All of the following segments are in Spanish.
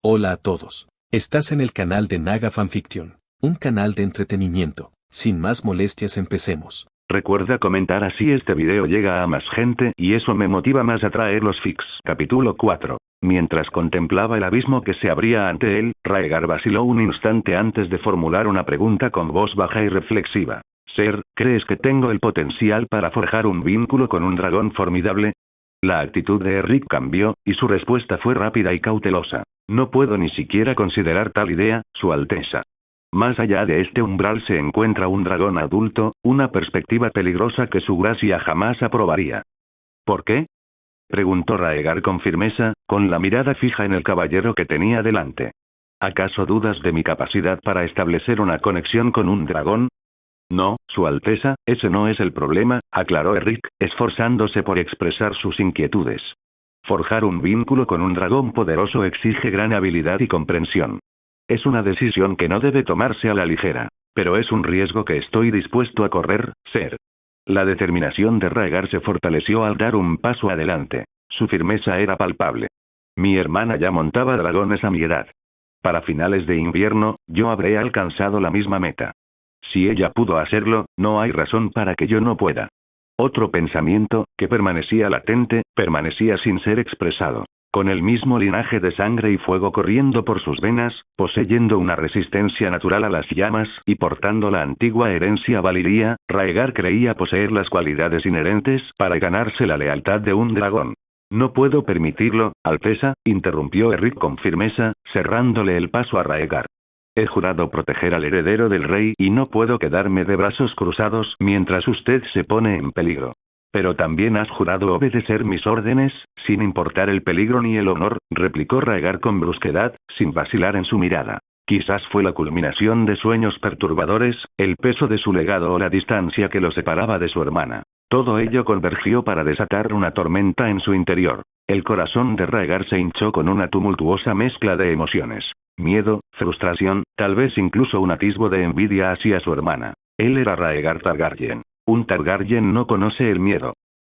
Hola a todos. Estás en el canal de Naga Fanfiction, un canal de entretenimiento. Sin más molestias, empecemos. Recuerda comentar, así este video llega a más gente y eso me motiva más a traer los fics. Capítulo 4. Mientras contemplaba el abismo que se abría ante él, Raegar vaciló un instante antes de formular una pregunta con voz baja y reflexiva. Ser, ¿crees que tengo el potencial para forjar un vínculo con un dragón formidable? La actitud de Eric cambió, y su respuesta fue rápida y cautelosa. No puedo ni siquiera considerar tal idea, Su Alteza. Más allá de este umbral se encuentra un dragón adulto, una perspectiva peligrosa que su gracia jamás aprobaría. ¿Por qué?, preguntó Raegar con firmeza, con la mirada fija en el caballero que tenía delante. ¿Acaso dudas de mi capacidad para establecer una conexión con un dragón? No, Su Alteza, ese no es el problema, aclaró Eric, esforzándose por expresar sus inquietudes. Forjar un vínculo con un dragón poderoso exige gran habilidad y comprensión. Es una decisión que no debe tomarse a la ligera, pero es un riesgo que estoy dispuesto a correr, Ser. La determinación de Raegar se fortaleció al dar un paso adelante. Su firmeza era palpable. Mi hermana ya montaba dragones a mi edad. Para finales de invierno, yo habré alcanzado la misma meta. Si ella pudo hacerlo, no hay razón para que yo no pueda. Otro pensamiento, que permanecía latente, permanecía sin ser expresado. Con el mismo linaje de sangre y fuego corriendo por sus venas, poseyendo una resistencia natural a las llamas y portando la antigua herencia valiría, Raegar creía poseer las cualidades inherentes para ganarse la lealtad de un dragón. No puedo permitirlo, Alteza, interrumpió Eric con firmeza, cerrándole el paso a Raegar. He jurado proteger al heredero del rey y no puedo quedarme de brazos cruzados mientras usted se pone en peligro. Pero también has jurado obedecer mis órdenes, sin importar el peligro ni el honor, replicó Raegar con brusquedad, sin vacilar en su mirada. Quizás fue la culminación de sueños perturbadores, el peso de su legado o la distancia que lo separaba de su hermana. Todo ello convergió para desatar una tormenta en su interior. El corazón de Raegar se hinchó con una tumultuosa mezcla de emociones. Miedo, frustración, tal vez incluso un atisbo de envidia hacia su hermana. Él era Raegar Targaryen. Un Targaryen no conoce el miedo.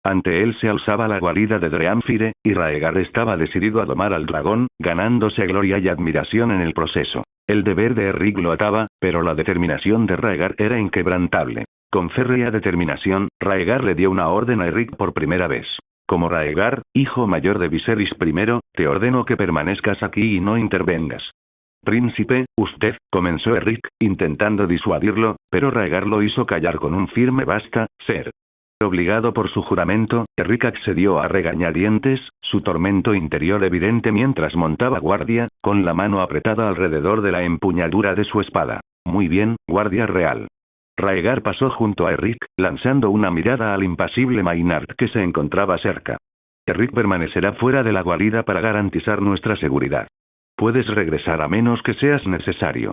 Ante él se alzaba la guarida de Dreamfire, y Raegar estaba decidido a domar al dragón, ganándose gloria y admiración en el proceso. El deber de Eric lo ataba, pero la determinación de Raegar era inquebrantable. Con férrea determinación, Raegar le dio una orden a Eric por primera vez. Como Raegar, hijo mayor de Viserys I, te ordeno que permanezcas aquí y no intervengas. Príncipe, usted, comenzó Eric, intentando disuadirlo, pero Raegar lo hizo callar con un firme basta, Ser. Obligado por su juramento, Eric accedió a regañadientes, su tormento interior evidente mientras montaba guardia, con la mano apretada alrededor de la empuñadura de su espada. Muy bien, guardia real. Raegar pasó junto a Eric, lanzando una mirada al impasible Maynard que se encontraba cerca. Eric permanecerá fuera de la guarida para garantizar nuestra seguridad. Puedes regresar a menos que seas necesario.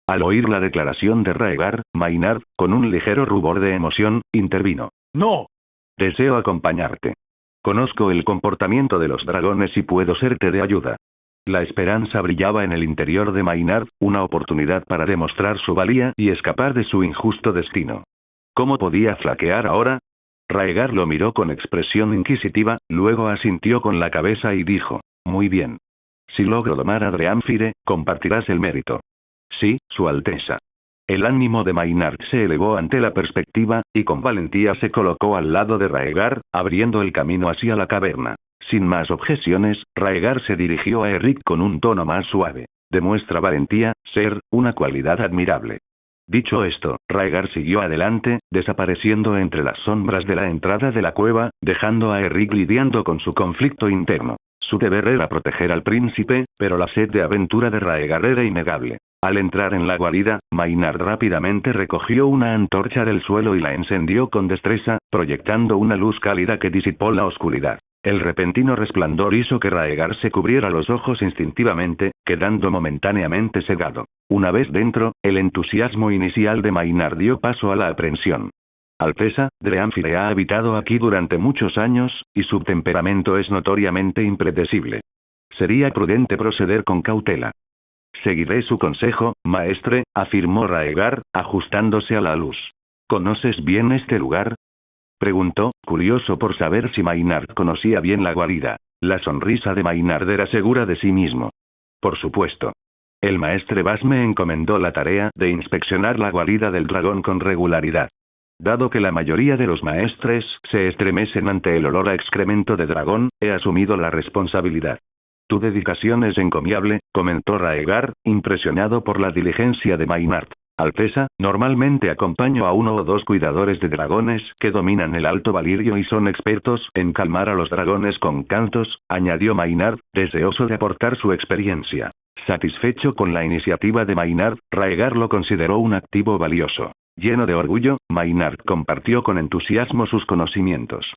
Al oír la declaración de Raegar, Maynard, con un ligero rubor de emoción, intervino. No. Deseo acompañarte. Conozco el comportamiento de los dragones y puedo serte de ayuda. La esperanza brillaba en el interior de Maynard, una oportunidad para demostrar su valía y escapar de su injusto destino. ¿Cómo podía flaquear ahora? Raegar lo miró con expresión inquisitiva, luego asintió con la cabeza y dijo, muy bien. Si logro domar a Dreamfire, compartirás el mérito. Sí, Su Alteza. El ánimo de Maynard se elevó ante la perspectiva, y con valentía se colocó al lado de Raegar, abriendo el camino hacia la caverna. Sin más objeciones, Raegar se dirigió a Eric con un tono más suave. Demuestra valentía, Ser, una cualidad admirable. Dicho esto, Raegar siguió adelante, desapareciendo entre las sombras de la entrada de la cueva, dejando a Eric lidiando con su conflicto interno. Su deber era proteger al príncipe, pero la sed de aventura de Raegar era innegable. Al entrar en la guarida, Maynard rápidamente recogió una antorcha del suelo y la encendió con destreza, proyectando una luz cálida que disipó la oscuridad. El repentino resplandor hizo que Raegar se cubriera los ojos instintivamente, quedando momentáneamente cegado. Una vez dentro, el entusiasmo inicial de Maynard dio paso a la aprensión. Alteza, Dreamfire ha habitado aquí durante muchos años, y su temperamento es notoriamente impredecible. Sería prudente proceder con cautela. Seguiré su consejo, maestre, afirmó Raegar, ajustándose a la luz. ¿Conoces bien este lugar?, preguntó, curioso por saber si Maynard conocía bien la guarida. La sonrisa de Maynard era segura de sí mismo. por supuesto. El maestre Bass me encomendó la tarea de inspeccionar la guarida del dragón con regularidad. Dado que la mayoría de los maestres se estremecen ante el olor a excremento de dragón, he asumido la responsabilidad. Tu dedicación es encomiable, comentó Raegar, impresionado por la diligencia de Maynard. Alteza, normalmente acompaño a 1 o 2 cuidadores de dragones que dominan el Alto Valirio y son expertos en calmar a los dragones con cantos, añadió Maynard, deseoso de aportar su experiencia. Satisfecho con la iniciativa de Maynard, Raegar lo consideró un activo valioso. Lleno de orgullo, Maynard compartió con entusiasmo sus conocimientos.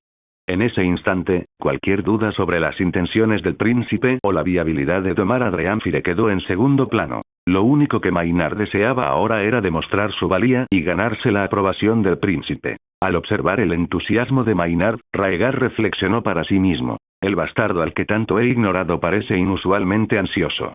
En ese instante, cualquier duda sobre las intenciones del príncipe o la viabilidad de tomar a Dreamfire quedó en segundo plano. Lo único que Maynard deseaba ahora era demostrar su valía y ganarse la aprobación del príncipe. Al observar el entusiasmo de Maynard, Raegar reflexionó para sí mismo. El bastardo al que tanto he ignorado parece inusualmente ansioso.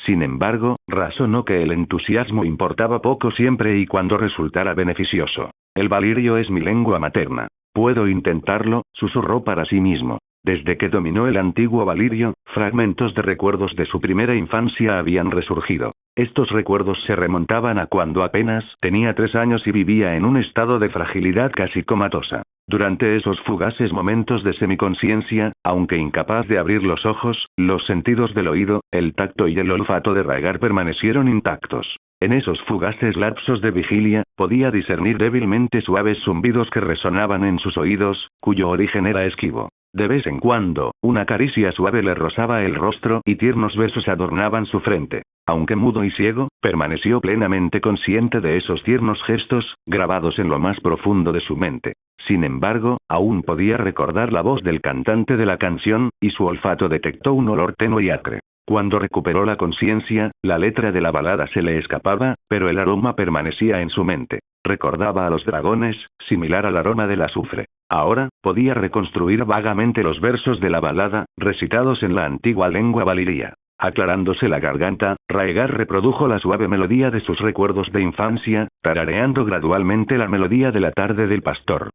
Sin embargo, razonó que el entusiasmo importaba poco siempre y cuando resultara beneficioso. El valirio es mi lengua materna. Puedo intentarlo, susurró para sí mismo. Desde que dominó el antiguo valirio, fragmentos de recuerdos de su primera infancia habían resurgido. Estos recuerdos se remontaban a cuando apenas tenía 3 años y vivía en un estado de fragilidad casi comatosa. Durante esos fugaces momentos de semiconciencia, aunque incapaz de abrir los ojos, los sentidos del oído, el tacto y el olfato de Raegar permanecieron intactos. En esos fugaces lapsos de vigilia, podía discernir débilmente suaves zumbidos que resonaban en sus oídos, cuyo origen era esquivo. De vez en cuando, una caricia suave le rozaba el rostro y tiernos besos adornaban su frente. Aunque mudo y ciego, permaneció plenamente consciente de esos tiernos gestos, grabados en lo más profundo de su mente. Sin embargo, aún podía recordar la voz del cantante de la canción, y su olfato detectó un olor tenue y acre. Cuando recuperó la conciencia, la letra de la balada se le escapaba, pero el aroma permanecía en su mente. Recordaba a los dragones, similar al aroma del azufre. Ahora, podía reconstruir vagamente los versos de la balada, recitados en la antigua lengua valiria. Aclarándose la garganta, Raegar reprodujo la suave melodía de sus recuerdos de infancia, tarareando gradualmente la melodía de la tarde del pastor.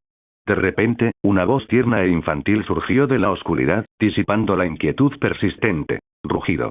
De repente, una voz tierna e infantil surgió de la oscuridad, disipando la inquietud persistente. Rugido.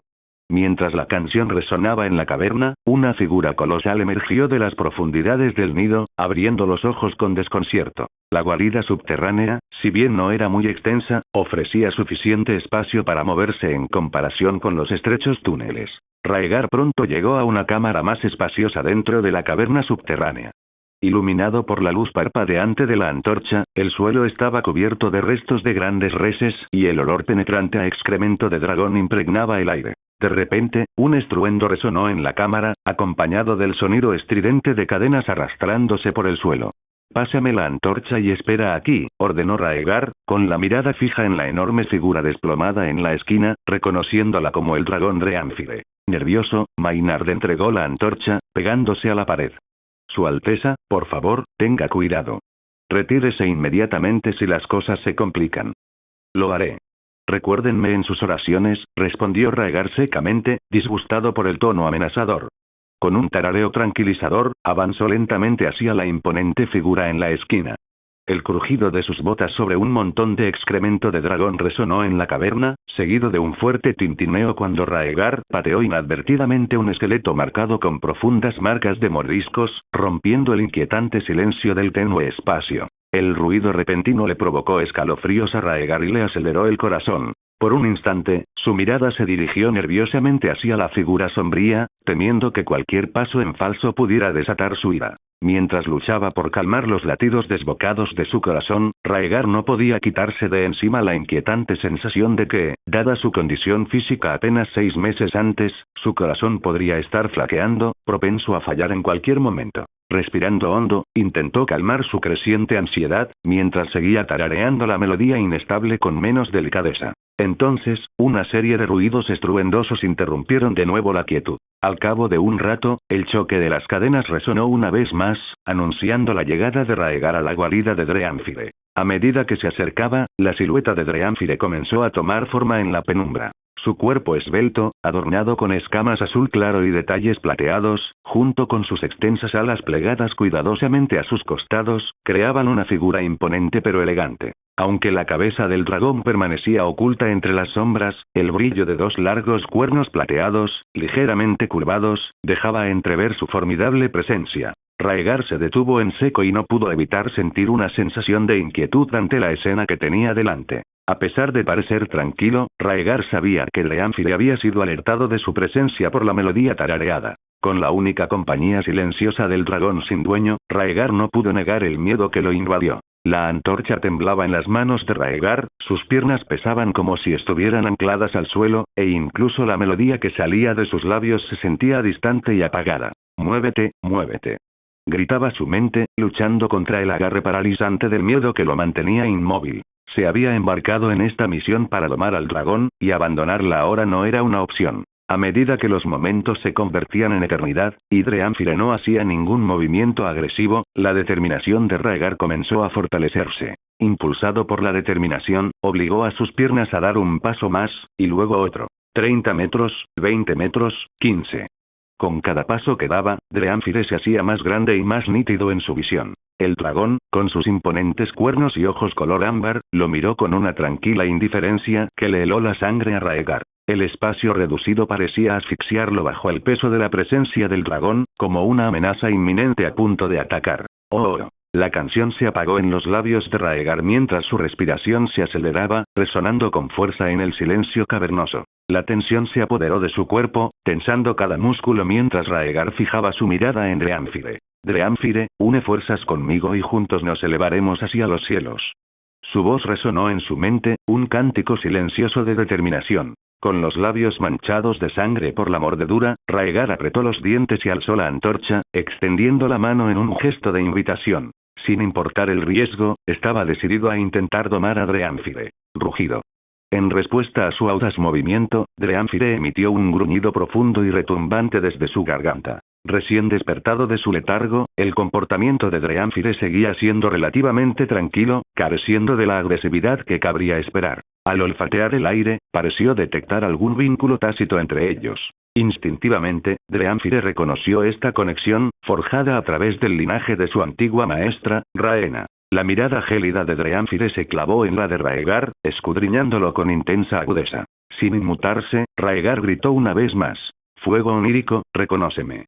Mientras la canción resonaba en la caverna, una figura colosal emergió de las profundidades del nido, abriendo los ojos con desconcierto. La guarida subterránea, si bien no era muy extensa, ofrecía suficiente espacio para moverse en comparación con los estrechos túneles. Raegar pronto llegó a una cámara más espaciosa dentro de la caverna subterránea. Iluminado por la luz parpadeante de la antorcha, el suelo estaba cubierto de restos de grandes reses, y el olor penetrante a excremento de dragón impregnaba el aire. De repente, un estruendo resonó en la cámara, acompañado del sonido estridente de cadenas arrastrándose por el suelo. «Pásame la antorcha y espera aquí», ordenó Raegar, con la mirada fija en la enorme figura desplomada en la esquina, reconociéndola como el dragón Dreamfire. Nervioso, Maynard entregó la antorcha, pegándose a la pared. «Su Alteza, por favor, tenga cuidado. Retírese inmediatamente si las cosas se complican». «Lo haré. Recuérdenme en sus oraciones», respondió Raegar secamente, disgustado por el tono amenazador. Con un tarareo tranquilizador, avanzó lentamente hacia la imponente figura en la esquina. El crujido de sus botas sobre un montón de excremento de dragón resonó en la caverna, seguido de un fuerte tintineo cuando Raegar pateó inadvertidamente un esqueleto marcado con profundas marcas de mordiscos, rompiendo el inquietante silencio del tenue espacio. El ruido repentino le provocó escalofríos a Raegar y le aceleró el corazón. Por un instante, su mirada se dirigió nerviosamente hacia la figura sombría, temiendo que cualquier paso en falso pudiera desatar su ira. Mientras luchaba por calmar los latidos desbocados de su corazón, Raegar no podía quitarse de encima la inquietante sensación de que, dada su condición física apenas 6 meses antes, su corazón podría estar flaqueando, propenso a fallar en cualquier momento. Respirando hondo, intentó calmar su creciente ansiedad, mientras seguía tarareando la melodía inestable con menos delicadeza. Entonces, una serie de ruidos estruendosos interrumpieron de nuevo la quietud. Al cabo de un rato, el choque de las cadenas resonó una vez más, anunciando la llegada de Raegar a la guarida de Dreamfire. A medida que se acercaba, la silueta de Dreamfire comenzó a tomar forma en la penumbra. Su cuerpo esbelto, adornado con escamas azul claro y detalles plateados, junto con sus extensas alas plegadas cuidadosamente a sus costados, creaban una figura imponente pero elegante. Aunque la cabeza del dragón permanecía oculta entre las sombras, el brillo de dos largos cuernos plateados, ligeramente curvados, dejaba entrever su formidable presencia. Raegar se detuvo en seco y no pudo evitar sentir una sensación de inquietud ante la escena que tenía delante. A pesar de parecer tranquilo, Raegar sabía que Dreamfire había sido alertado de su presencia por la melodía tarareada. Con la única compañía silenciosa del dragón sin dueño, Raegar no pudo negar el miedo que lo invadió. La antorcha temblaba en las manos de Raegar, sus piernas pesaban como si estuvieran ancladas al suelo, e incluso la melodía que salía de sus labios se sentía distante y apagada. «Muévete, muévete», gritaba su mente, luchando contra el agarre paralizante del miedo que lo mantenía inmóvil. Se había embarcado en esta misión para domar al dragón, y abandonarla ahora no era una opción. A medida que los momentos se convertían en eternidad, y Dreamfire no hacía ningún movimiento agresivo, la determinación de Raegar comenzó a fortalecerse. Impulsado por la determinación, obligó a sus piernas a dar un paso más, y luego otro. 30 metros, 20 metros, 15. Con cada paso que daba, Dreamfire se hacía más grande y más nítido en su visión. El dragón, con sus imponentes cuernos y ojos color ámbar, lo miró con una tranquila indiferencia que le heló la sangre a Raegar. El espacio reducido parecía asfixiarlo bajo el peso de la presencia del dragón, como una amenaza inminente a punto de atacar. ¡Oh! La canción se apagó en los labios de Raegar mientras su respiración se aceleraba, resonando con fuerza en el silencio cavernoso. La tensión se apoderó de su cuerpo, tensando cada músculo mientras Raegar fijaba su mirada en Dreamfire. Dreamfire, une fuerzas conmigo y juntos nos elevaremos hacia los cielos. Su voz resonó en su mente, un cántico silencioso de determinación. Con los labios manchados de sangre por la mordedura, Raegar apretó los dientes y alzó la antorcha, extendiendo la mano en un gesto de invitación. Sin importar el riesgo, estaba decidido a intentar domar a Dreamfire. Rugido. En respuesta a su audaz movimiento, Dreamfire emitió un gruñido profundo y retumbante desde su garganta. Recién despertado de su letargo, el comportamiento de Dreamfire seguía siendo relativamente tranquilo, careciendo de la agresividad que cabría esperar. Al olfatear el aire, pareció detectar algún vínculo tácito entre ellos. Instintivamente, Dreamfire reconoció esta conexión, forjada a través del linaje de su antigua maestra, Raena. La mirada gélida de Dreamfire se clavó en la de Raegar, escudriñándolo con intensa agudeza. Sin inmutarse, Raegar gritó una vez más. «Fuego onírico, reconóceme.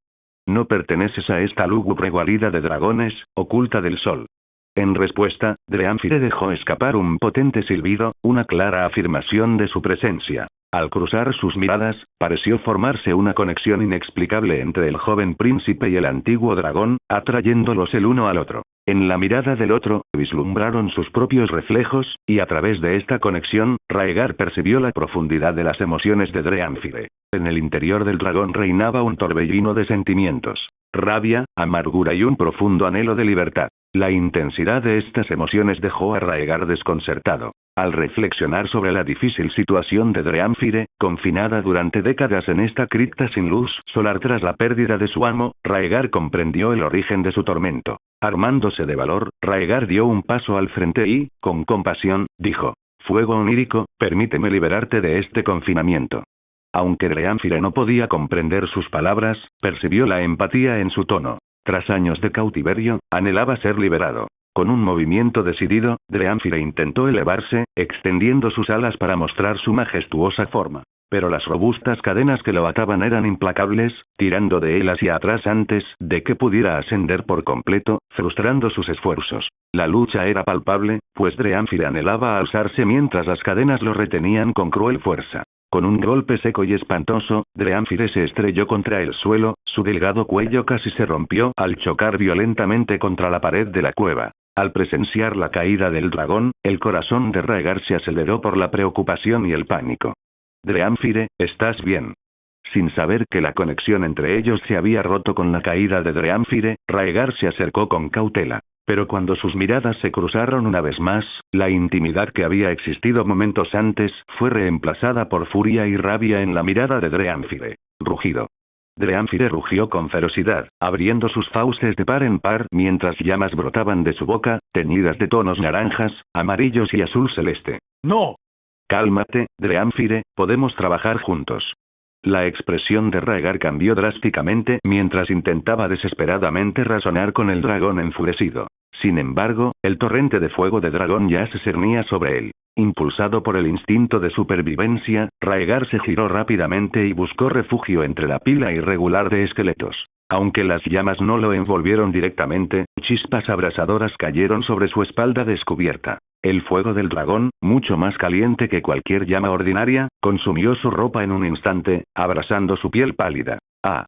No perteneces a esta lúgubre guarida de dragones, oculta del sol». En respuesta, Dreamfire dejó escapar un potente silbido, una clara afirmación de su presencia. Al cruzar sus miradas, pareció formarse una conexión inexplicable entre el joven príncipe y el antiguo dragón, atrayéndolos el uno al otro. En la mirada del otro, vislumbraron sus propios reflejos, y a través de esta conexión, Raegar percibió la profundidad de las emociones de Dreamfire. En el interior del dragón reinaba un torbellino de sentimientos. Rabia, amargura y un profundo anhelo de libertad. La intensidad de estas emociones dejó a Raegar desconcertado. Al reflexionar sobre la difícil situación de Dreamfire, confinada durante décadas en esta cripta sin luz solar tras la pérdida de su amo, Raegar comprendió el origen de su tormento. Armándose de valor, Raegar dio un paso al frente y, con compasión, dijo: «Fuego onírico, permíteme liberarte de este confinamiento». Aunque Dreamfire no podía comprender sus palabras, percibió la empatía en su tono. Tras años de cautiverio, anhelaba ser liberado. Con un movimiento decidido, Dreamfire intentó elevarse, extendiendo sus alas para mostrar su majestuosa forma. Pero las robustas cadenas que lo ataban eran implacables, tirando de él hacia atrás antes de que pudiera ascender por completo, frustrando sus esfuerzos. La lucha era palpable, pues Dreamfire anhelaba alzarse mientras las cadenas lo retenían con cruel fuerza. Con un golpe seco y espantoso, Dreamfire se estrelló contra el suelo, su delgado cuello casi se rompió al chocar violentamente contra la pared de la cueva. Al presenciar la caída del dragón, el corazón de Raegar se aceleró por la preocupación y el pánico. «Dreamfire, ¿estás bien?». Sin saber que la conexión entre ellos se había roto con la caída de Dreamfire, Raegar se acercó con cautela. Pero cuando sus miradas se cruzaron una vez más, la intimidad que había existido momentos antes fue reemplazada por furia y rabia en la mirada de Dreamfire. Rugido. Dreamfire rugió con ferocidad, abriendo sus fauces de par en par mientras llamas brotaban de su boca, teñidas de tonos naranjas, amarillos y azul celeste. ¡No! Cálmate, Dreamfire, podemos trabajar juntos. La expresión de Raegar cambió drásticamente mientras intentaba desesperadamente razonar con el dragón enfurecido. Sin embargo, el torrente de fuego de dragón ya se cernía sobre él. Impulsado por el instinto de supervivencia, Raegar se giró rápidamente y buscó refugio entre la pila irregular de esqueletos. Aunque las llamas no lo envolvieron directamente, chispas abrasadoras cayeron sobre su espalda descubierta. El fuego del dragón, mucho más caliente que cualquier llama ordinaria, consumió su ropa en un instante, abrasando su piel pálida. ¡Ah!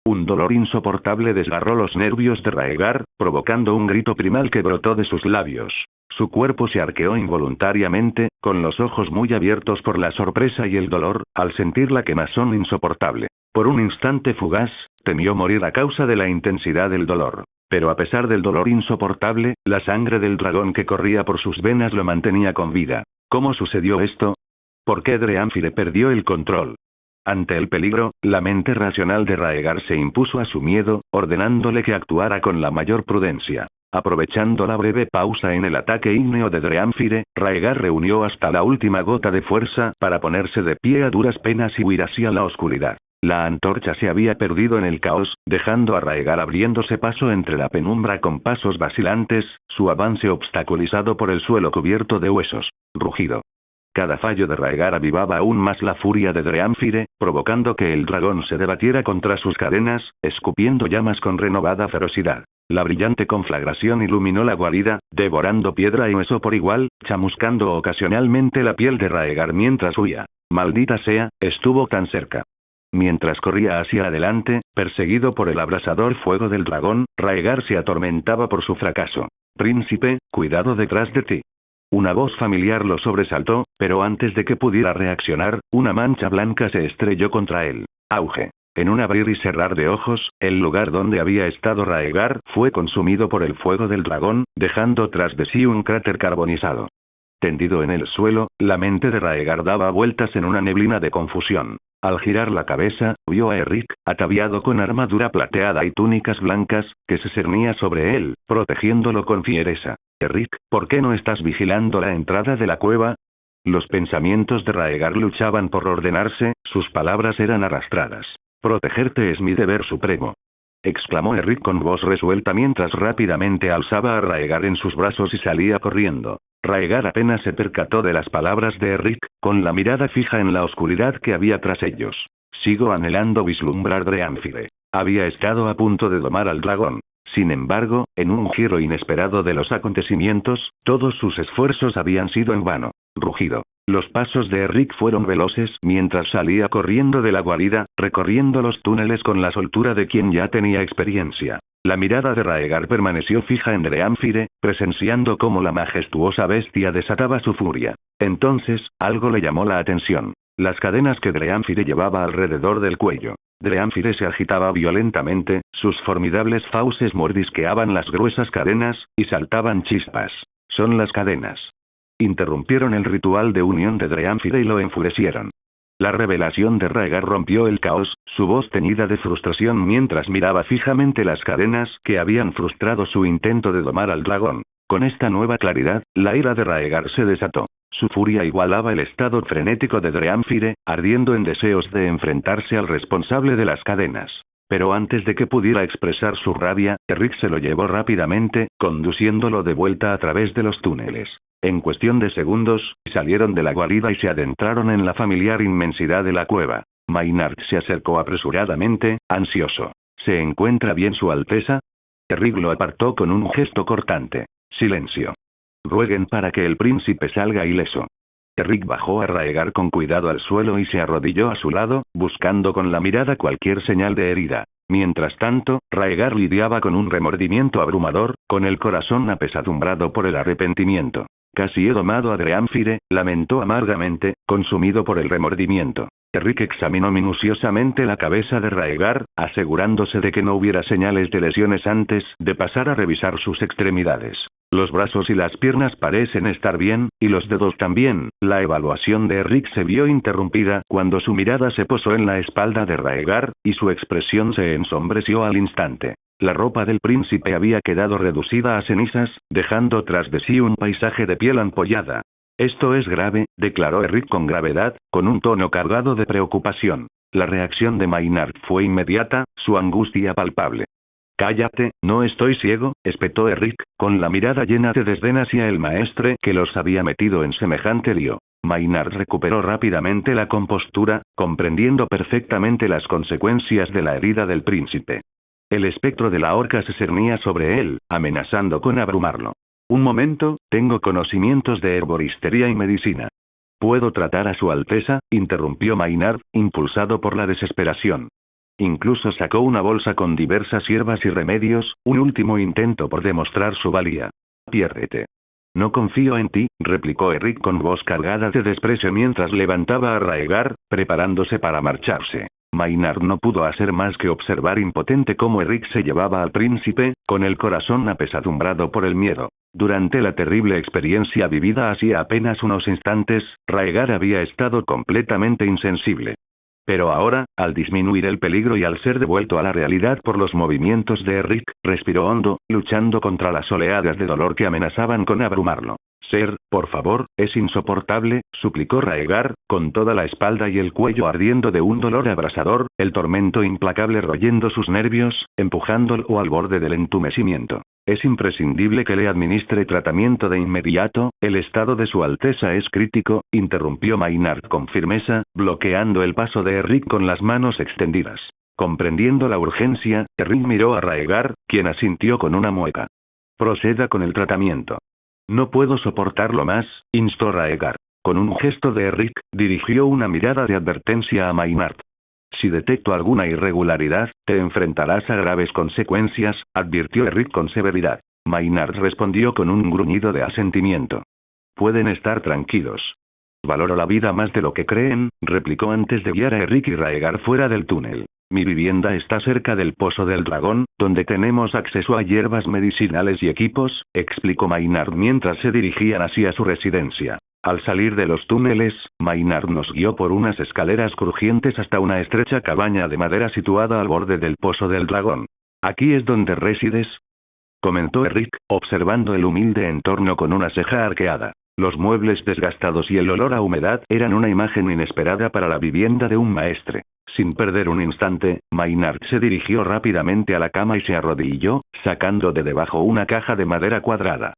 Un dolor insoportable desgarró los nervios de Raegar, provocando un grito primal que brotó de sus labios. Su cuerpo se arqueó involuntariamente, con los ojos muy abiertos por la sorpresa y el dolor, al sentir la quemazón insoportable. Por un instante fugaz, temió morir a causa de la intensidad del dolor. Pero a pesar del dolor insoportable, la sangre del dragón que corría por sus venas lo mantenía con vida. ¿Cómo sucedió esto? ¿Por qué Dreamfire perdió el control? Ante el peligro, la mente racional de Raegar se impuso a su miedo, ordenándole que actuara con la mayor prudencia. Aprovechando la breve pausa en el ataque ígneo de Dreamfire, Raegar reunió hasta la última gota de fuerza para ponerse de pie a duras penas y huir hacia la oscuridad. La antorcha se había perdido en el caos, dejando a Raegar abriéndose paso entre la penumbra con pasos vacilantes, su avance obstaculizado por el suelo cubierto de huesos. Rugido. Cada fallo de Raegar avivaba aún más la furia de Dreamfire, provocando que el dragón se debatiera contra sus cadenas, escupiendo llamas con renovada ferocidad. La brillante conflagración iluminó la guarida, devorando piedra y hueso por igual, chamuscando ocasionalmente la piel de Raegar mientras huía. Maldita sea, estuvo tan cerca. Mientras corría hacia adelante, perseguido por el abrasador fuego del dragón, Raegar se atormentaba por su fracaso. Príncipe, cuidado detrás de ti. Una voz familiar lo sobresaltó, pero antes de que pudiera reaccionar, una mancha blanca se estrelló contra él. Auge. En un abrir y cerrar de ojos, el lugar donde había estado Raegar fue consumido por el fuego del dragón, dejando tras de sí un cráter carbonizado. Tendido en el suelo, la mente de Raegar daba vueltas en una neblina de confusión. Al girar la cabeza, vio a Eric, ataviado con armadura plateada y túnicas blancas, que se cernía sobre él, protegiéndolo con fiereza. Eric, ¿por qué no estás vigilando la entrada de la cueva? Los pensamientos de Raegar luchaban por ordenarse, sus palabras eran arrastradas. Protegerte es mi deber supremo. Exclamó Eric con voz resuelta mientras rápidamente alzaba a Raegar en sus brazos y salía corriendo. Raegar apenas se percató de las palabras de Eric, con la mirada fija en la oscuridad que había tras ellos. Sigo anhelando vislumbrar Dreamfire. Había estado a punto de domar al dragón. Sin embargo, en un giro inesperado de los acontecimientos, todos sus esfuerzos habían sido en vano. Rugido. Los pasos de Eric fueron veloces mientras salía corriendo de la guarida, recorriendo los túneles con la soltura de quien ya tenía experiencia. La mirada de Raegar permaneció fija en Dreamfire, presenciando cómo la majestuosa bestia desataba su furia. Entonces, algo le llamó la atención. Las cadenas que Dreamfire llevaba alrededor del cuello. Dreamfire se agitaba violentamente, sus formidables fauces mordisqueaban las gruesas cadenas, y saltaban chispas. Son las cadenas. Interrumpieron el ritual de unión de Dreamfire y lo enfurecieron. La revelación de Raegar rompió el caos, su voz teñida de frustración mientras miraba fijamente las cadenas que habían frustrado su intento de domar al dragón. Con esta nueva claridad, la ira de Raegar se desató. Su furia igualaba el estado frenético de Dreamfire, ardiendo en deseos de enfrentarse al responsable de las cadenas. Pero antes de que pudiera expresar su rabia, Eric se lo llevó rápidamente, conduciéndolo de vuelta a través de los túneles. En cuestión de segundos, salieron de la guarida y se adentraron en la familiar inmensidad de la cueva. Maynard se acercó apresuradamente, ansioso. ¿Se encuentra bien Su Alteza? Eric lo apartó con un gesto cortante. Silencio. Rueguen para que el príncipe salga ileso. Eric bajó a Raegar con cuidado al suelo y se arrodilló a su lado, buscando con la mirada cualquier señal de herida. Mientras tanto, Raegar lidiaba con un remordimiento abrumador, con el corazón apesadumbrado por el arrepentimiento. Casi he domado a Dreamfire, lamentó amargamente, consumido por el remordimiento. Eric examinó minuciosamente la cabeza de Raegar, asegurándose de que no hubiera señales de lesiones antes de pasar a revisar sus extremidades. Los brazos y las piernas parecen estar bien, y los dedos también. La evaluación de Eric se vio interrumpida cuando su mirada se posó en la espalda de Raegar, y su expresión se ensombreció al instante. La ropa del príncipe había quedado reducida a cenizas, dejando tras de sí un paisaje de piel ampollada. Esto es grave, declaró Eric con gravedad, con un tono cargado de preocupación. La reacción de Maynard fue inmediata, su angustia palpable. Cállate, no estoy ciego, espetó Eric, con la mirada llena de desdén hacia el maestre que los había metido en semejante lío. Maynard recuperó rápidamente la compostura, comprendiendo perfectamente las consecuencias de la herida del príncipe. El espectro de la horca se cernía sobre él, amenazando con abrumarlo. Un momento, tengo conocimientos de herboristería y medicina. ¿Puedo tratar a su Alteza?, interrumpió Maynard, impulsado por la desesperación. Incluso sacó una bolsa con diversas hierbas y remedios, un último intento por demostrar su valía. Piérdete. No confío en ti, replicó Eric con voz cargada de desprecio mientras levantaba a Raegar, preparándose para marcharse. Maynard no pudo hacer más que observar impotente cómo Eric se llevaba al príncipe, con el corazón apesadumbrado por el miedo. Durante la terrible experiencia vivida hacía apenas unos instantes, Raegar había estado completamente insensible. Pero ahora, al disminuir el peligro y al ser devuelto a la realidad por los movimientos de Eric, respiró hondo, luchando contra las oleadas de dolor que amenazaban con abrumarlo. Ser, por favor, es insoportable, suplicó Raegar, con toda la espalda y el cuello ardiendo de un dolor abrasador, el tormento implacable royendo sus nervios, empujándolo al borde del entumecimiento. Es imprescindible que le administre tratamiento de inmediato, el estado de su Alteza es crítico, interrumpió Maynard con firmeza, bloqueando el paso de Eric con las manos extendidas. Comprendiendo la urgencia, Eric miró a Raegar, quien asintió con una mueca. Proceda con el tratamiento. No puedo soportarlo más, instó Raegar. Con un gesto de Eric, dirigió una mirada de advertencia a Maynard. Si detecto alguna irregularidad, te enfrentarás a graves consecuencias, advirtió Eric con severidad. Maynard respondió con un gruñido de asentimiento. Pueden estar tranquilos. Valoro la vida más de lo que creen, replicó antes de guiar a Eric y Raegar fuera del túnel. Mi vivienda está cerca del Pozo del Dragón, donde tenemos acceso a hierbas medicinales y equipos, explicó Maynard mientras se dirigían hacia su residencia. Al salir de los túneles, Maynard nos guió por unas escaleras crujientes hasta una estrecha cabaña de madera situada al borde del Pozo del Dragón. ¿Aquí es donde resides?, comentó Eric, observando el humilde entorno con una ceja arqueada. Los muebles desgastados y el olor a humedad eran una imagen inesperada para la vivienda de un maestre. Sin perder un instante, Maynard se dirigió rápidamente a la cama y se arrodilló, sacando de debajo una caja de madera cuadrada.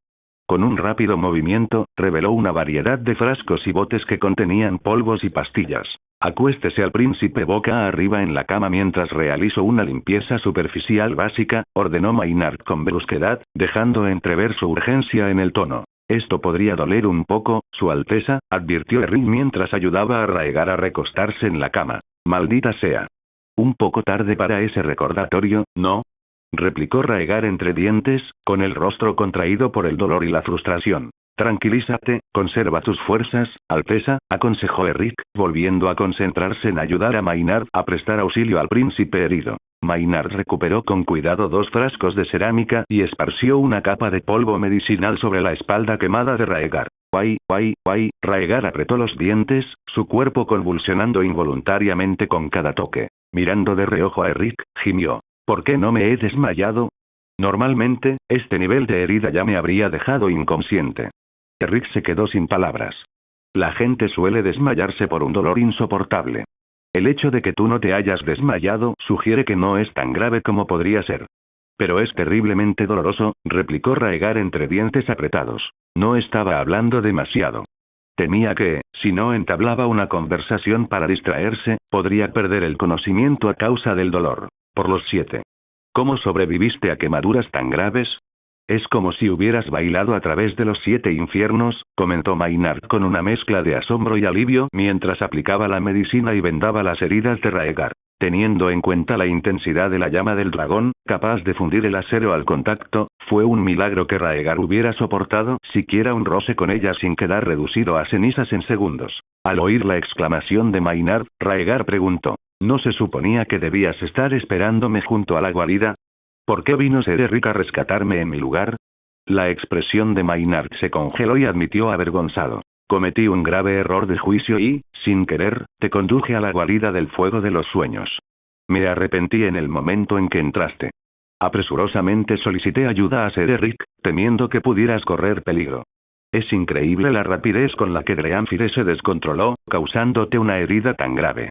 Con un rápido movimiento, reveló una variedad de frascos y botes que contenían polvos y pastillas. Acuéstese al príncipe boca arriba en la cama mientras realizo una limpieza superficial básica, ordenó Maynard con brusquedad, dejando entrever su urgencia en el tono. Esto podría doler un poco, Su Alteza, advirtió Eric mientras ayudaba a Raegar a recostarse en la cama. Maldita sea. Un poco tarde para ese recordatorio, ¿no?, replicó Raegar entre dientes, con el rostro contraído por el dolor y la frustración. Tranquilízate, conserva tus fuerzas, Alteza, aconsejó Eric, volviendo a concentrarse en ayudar a Maynard a prestar auxilio al príncipe herido. Maynard recuperó con cuidado 2 frascos de cerámica y esparció una capa de polvo medicinal sobre la espalda quemada de Raegar. Guay, guay, guay, Raegar apretó los dientes, su cuerpo convulsionando involuntariamente con cada toque. Mirando de reojo a Eric, gimió. ¿Por qué no me he desmayado? Normalmente, este nivel de herida ya me habría dejado inconsciente. Eric se quedó sin palabras. La gente suele desmayarse por un dolor insoportable. El hecho de que tú no te hayas desmayado sugiere que no es tan grave como podría ser. Pero es terriblemente doloroso, replicó Raegar entre dientes apretados. No estaba hablando demasiado. Temía que, si no entablaba una conversación para distraerse, podría perder el conocimiento a causa del dolor. Por los 7. ¿Cómo sobreviviste a quemaduras tan graves? Es como si hubieras bailado a través de los 7 infiernos, comentó Maynard con una mezcla de asombro y alivio mientras aplicaba la medicina y vendaba las heridas de Raegar. Teniendo en cuenta la intensidad de la llama del dragón, capaz de fundir el acero al contacto, fue un milagro que Raegar hubiera soportado siquiera un roce con ella sin quedar reducido a cenizas en segundos. Al oír la exclamación de Maynard, Raegar preguntó. ¿No se suponía que debías estar esperándome junto a la guarida? ¿Por qué vino Ser Eric a rescatarme en mi lugar? La expresión de Maynard se congeló y admitió avergonzado. Cometí un grave error de juicio y, sin querer, te conduje a la guarida del fuego de los sueños. Me arrepentí en el momento en que entraste. Apresurosamente solicité ayuda a Ser Eric, temiendo que pudieras correr peligro. Es increíble la rapidez con la que Dreamfire se descontroló, causándote una herida tan grave.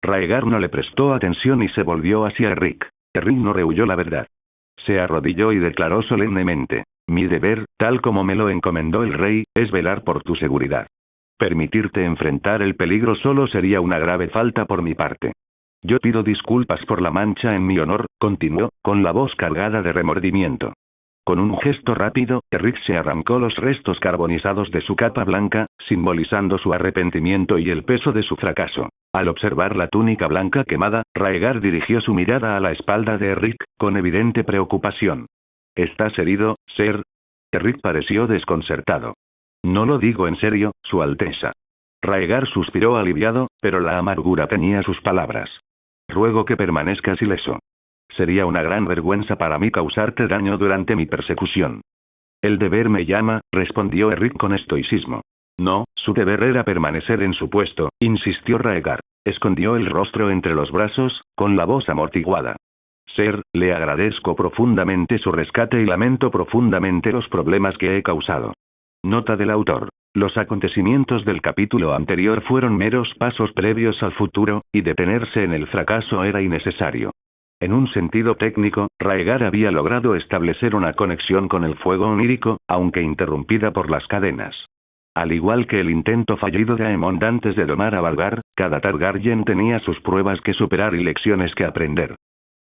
Raegar no le prestó atención y se volvió hacia Rick. Rick no rehuyó la verdad. Se arrodilló y declaró solemnemente: mi deber, tal como me lo encomendó el rey, es velar por tu seguridad. Permitirte enfrentar el peligro solo sería una grave falta por mi parte. Yo pido disculpas por la mancha en mi honor, continuó, con la voz cargada de remordimiento. Con un gesto rápido, Rick se arrancó los restos carbonizados de su capa blanca, simbolizando su arrepentimiento y el peso de su fracaso. Al observar la túnica blanca quemada, Raegar dirigió su mirada a la espalda de Rick, con evidente preocupación. ¿Estás herido, Ser? Rick pareció desconcertado. No lo digo en serio, Su Alteza. Raegar suspiró aliviado, pero la amargura tenía sus palabras. Ruego que permanezcas ileso. Sería una gran vergüenza para mí causarte daño durante mi persecución. El deber me llama, respondió Rick con estoicismo. No, su deber era permanecer en su puesto, insistió Raegar. Escondió el rostro entre los brazos, con la voz amortiguada. Ser, le agradezco profundamente su rescate y lamento profundamente los problemas que he causado. Nota del autor. Los acontecimientos del capítulo anterior fueron meros pasos previos al futuro, y detenerse en el fracaso era innecesario. En un sentido técnico, Raegar había logrado establecer una conexión con el fuego onírico, aunque interrumpida por las cadenas. Al igual que el intento fallido de Aemond antes de domar a Valgar, cada Targaryen tenía sus pruebas que superar y lecciones que aprender.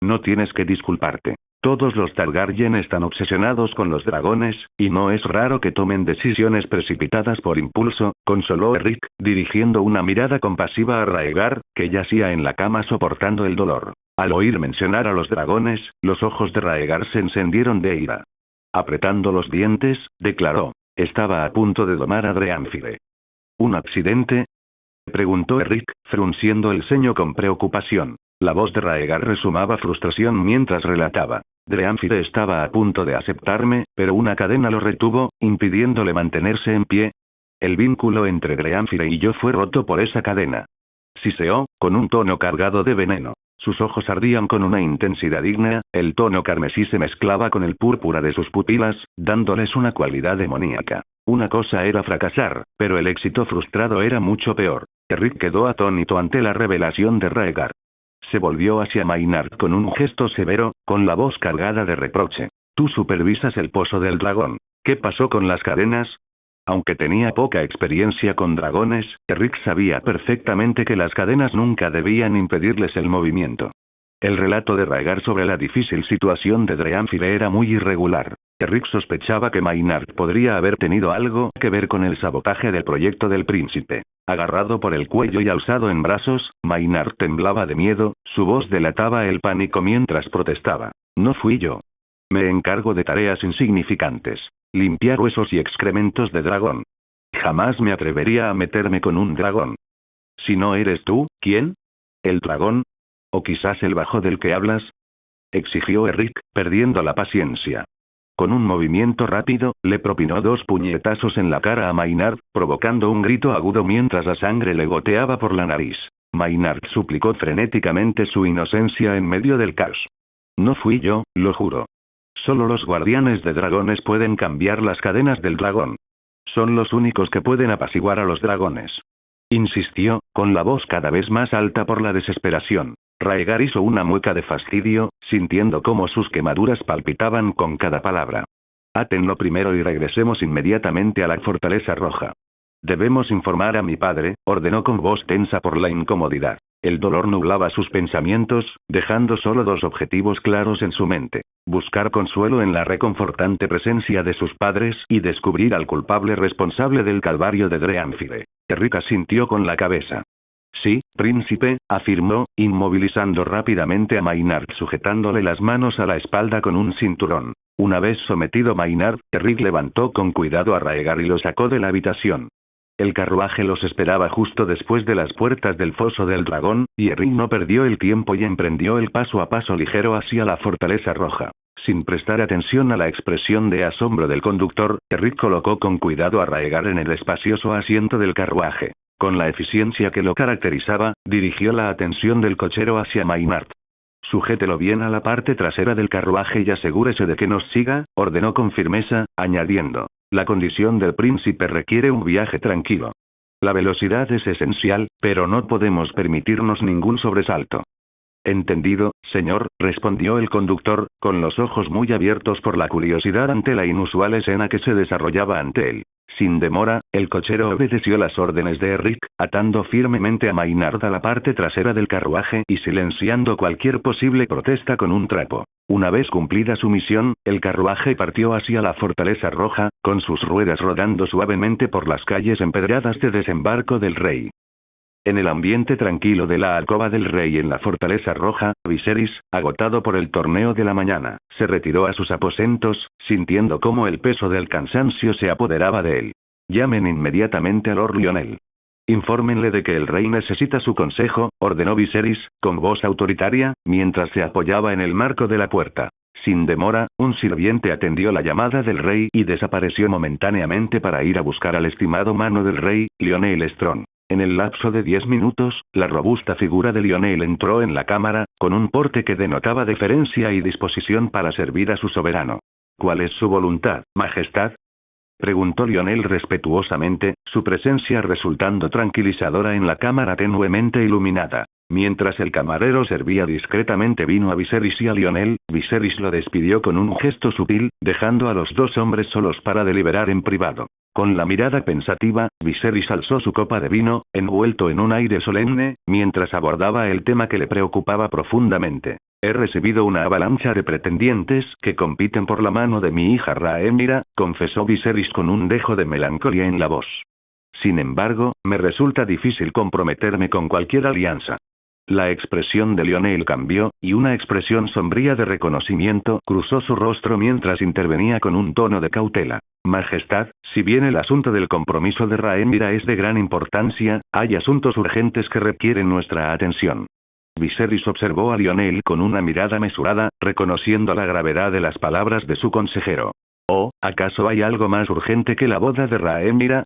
No tienes que disculparte. Todos los Targaryen están obsesionados con los dragones, y no es raro que tomen decisiones precipitadas por impulso, consoló Rick, dirigiendo una mirada compasiva a Raegar, que yacía en la cama soportando el dolor. Al oír mencionar a los dragones, los ojos de Raegar se encendieron de ira. Apretando los dientes, declaró: estaba a punto de domar a Dreamfire. ¿Un accidente?, preguntó Rick, frunciendo el ceño con preocupación. La voz de Raegar resumaba frustración mientras relataba. Dreamfire estaba a punto de aceptarme, pero una cadena lo retuvo, impidiéndole mantenerse en pie. El vínculo entre Dreamfire y yo fue roto por esa cadena. Siseó, con un tono cargado de veneno. Sus ojos ardían con una intensidad ígnea, el tono carmesí se mezclaba con el púrpura de sus pupilas, dándoles una cualidad demoníaca. Una cosa era fracasar, pero el éxito frustrado era mucho peor. Rick quedó atónito ante la revelación de Raegar. Se volvió hacia Maynard con un gesto severo, con la voz cargada de reproche. Tú supervisas el pozo del dragón. ¿Qué pasó con las cadenas? Aunque tenía poca experiencia con dragones, Rick sabía perfectamente que las cadenas nunca debían impedirles el movimiento. El relato de Raegar sobre la difícil situación de Dreamfire era muy irregular. Rick sospechaba que Maynard podría haber tenido algo que ver con el sabotaje del proyecto del príncipe. Agarrado por el cuello y alzado en brazos, Maynard temblaba de miedo, su voz delataba el pánico mientras protestaba. No fui yo. Me encargo de tareas insignificantes. Limpiar huesos y excrementos de dragón. Jamás me atrevería a meterme con un dragón. Si no eres tú, ¿quién? ¿El dragón? ¿O quizás el bajo del que hablas?, exigió Rick, perdiendo la paciencia. Con un movimiento rápido, le propinó 2 puñetazos en la cara a Maynard, provocando un grito agudo mientras la sangre le goteaba por la nariz. Maynard suplicó frenéticamente su inocencia en medio del caos. No fui yo, lo juro. Solo los guardianes de dragones pueden cambiar las cadenas del dragón. Son los únicos que pueden apaciguar a los dragones. Insistió, con la voz cada vez más alta por la desesperación. Raegar hizo una mueca de fastidio, sintiendo cómo sus quemaduras palpitaban con cada palabra. Átenlo primero y regresemos inmediatamente a la Fortaleza Roja. Debemos informar a mi padre, ordenó con voz tensa por la incomodidad. El dolor nublaba sus pensamientos, dejando solo 2 objetivos claros en su mente. Buscar consuelo en la reconfortante presencia de sus padres y descubrir al culpable responsable del calvario de Dreamfire. Rick asintió con la cabeza. Sí, príncipe, afirmó, inmovilizando rápidamente a Maynard sujetándole las manos a la espalda con un cinturón. Una vez sometido Maynard, Rick levantó con cuidado a Raegar y lo sacó de la habitación. El carruaje los esperaba justo después de las puertas del foso del dragón, y Rick no perdió el tiempo y emprendió el paso a paso ligero hacia la Fortaleza Roja. Sin prestar atención a la expresión de asombro del conductor, Rick colocó con cuidado a Raegar en el espacioso asiento del carruaje. Con la eficiencia que lo caracterizaba, dirigió la atención del cochero hacia Maynard. Sujételo bien a la parte trasera del carruaje y asegúrese de que nos siga, ordenó con firmeza, añadiendo. La condición del príncipe requiere un viaje tranquilo. La velocidad es esencial, pero no podemos permitirnos ningún sobresalto. Entendido, señor, respondió el conductor, con los ojos muy abiertos por la curiosidad ante la inusual escena que se desarrollaba ante él. Sin demora, el cochero obedeció las órdenes de Eric, atando firmemente a Maynard a la parte trasera del carruaje y silenciando cualquier posible protesta con un trapo. Una vez cumplida su misión, el carruaje partió hacia la Fortaleza Roja, con sus ruedas rodando suavemente por las calles empedradas de Desembarco del Rey. En el ambiente tranquilo de la alcoba del rey en la Fortaleza Roja, Viserys, agotado por el torneo de la mañana, se retiró a sus aposentos, sintiendo cómo el peso del cansancio se apoderaba de él. Llamen inmediatamente a Lord Lionel. Infórmenle de que el rey necesita su consejo, ordenó Viserys, con voz autoritaria, mientras se apoyaba en el marco de la puerta. Sin demora, un sirviente atendió la llamada del rey y desapareció momentáneamente para ir a buscar al estimado mano del rey, Lionel Strong. En el lapso de 10 minutos, la robusta figura de Lionel entró en la cámara, con un porte que denotaba deferencia y disposición para servir a su soberano. ¿Cuál es su voluntad, Majestad?, preguntó Lionel respetuosamente, su presencia resultando tranquilizadora en la cámara tenuemente iluminada. Mientras el camarero servía discretamente vino a Viserys y a Lionel, Viserys lo despidió con un gesto sutil, dejando a los dos hombres solos para deliberar en privado. Con la mirada pensativa, Viserys alzó su copa de vino, envuelto en un aire solemne, mientras abordaba el tema que le preocupaba profundamente. He recibido una avalancha de pretendientes que compiten por la mano de mi hija Rhaenyra, confesó Viserys con un dejo de melancolía en la voz. Sin embargo, me resulta difícil comprometerme con cualquier alianza. La expresión de Lionel cambió, y una expresión sombría de reconocimiento cruzó su rostro mientras intervenía con un tono de cautela. Majestad, si bien el asunto del compromiso de Rhaenyra es de gran importancia, hay asuntos urgentes que requieren nuestra atención. Viserys observó a Lionel con una mirada mesurada, reconociendo la gravedad de las palabras de su consejero. ¿Oh, acaso hay algo más urgente que la boda de Rhaenyra?,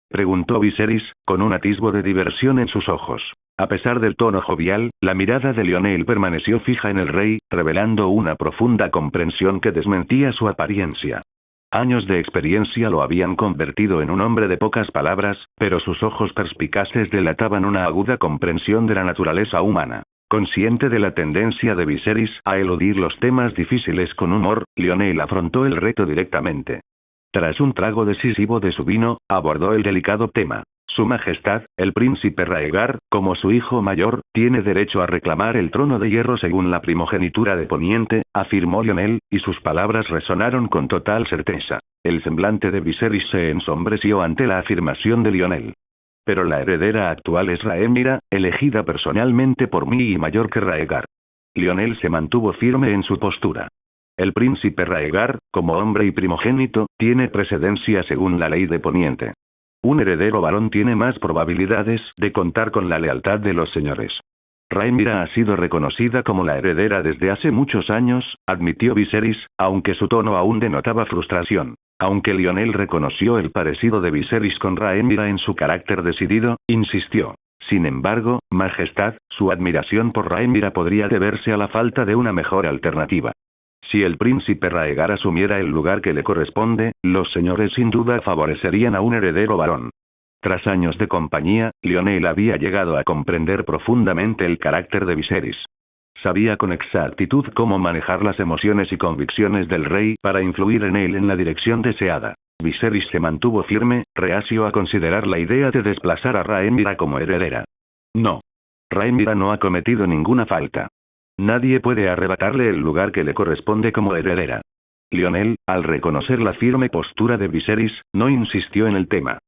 preguntó Viserys, con un atisbo de diversión en sus ojos. A pesar del tono jovial, la mirada de Lionel permaneció fija en el rey, revelando una profunda comprensión que desmentía su apariencia. Años de experiencia lo habían convertido en un hombre de pocas palabras, pero sus ojos perspicaces delataban una aguda comprensión de la naturaleza humana. Consciente de la tendencia de Viserys a eludir los temas difíciles con humor, Lionel afrontó el reto directamente. Tras un trago decisivo de su vino, abordó el delicado tema. Su Majestad, el príncipe Rhaegar, como su hijo mayor, tiene derecho a reclamar el trono de hierro según la primogenitura de Poniente, afirmó Lionel, y sus palabras resonaron con total certeza. El semblante de Viserys se ensombreció ante la afirmación de Lionel. Pero la heredera actual es Rhaenyra, elegida personalmente por mí y mayor que Rhaegar. Lionel se mantuvo firme en su postura. El príncipe Rhaegar, como hombre y primogénito, tiene precedencia según la ley de Poniente. Un heredero varón tiene más probabilidades de contar con la lealtad de los señores. Rhaenyra ha sido reconocida como la heredera desde hace muchos años, admitió Viserys, aunque su tono aún denotaba frustración. Aunque Lionel reconoció el parecido de Viserys con Rhaenyra en su carácter decidido, insistió. Sin embargo, Majestad, su admiración por Rhaenyra podría deberse a la falta de una mejor alternativa. Si el príncipe Rhaegar asumiera el lugar que le corresponde, los señores sin duda favorecerían a un heredero varón. Tras años de compañía, Lionel había llegado a comprender profundamente el carácter de Viserys. Sabía con exactitud cómo manejar las emociones y convicciones del rey para influir en él en la dirección deseada. Viserys se mantuvo firme, reacio a considerar la idea de desplazar a Rhaenyra como heredera. No. Rhaenyra no ha cometido ninguna falta. Nadie puede arrebatarle el lugar que le corresponde como heredera. Lionel, al reconocer la firme postura de Viserys, no insistió en el tema.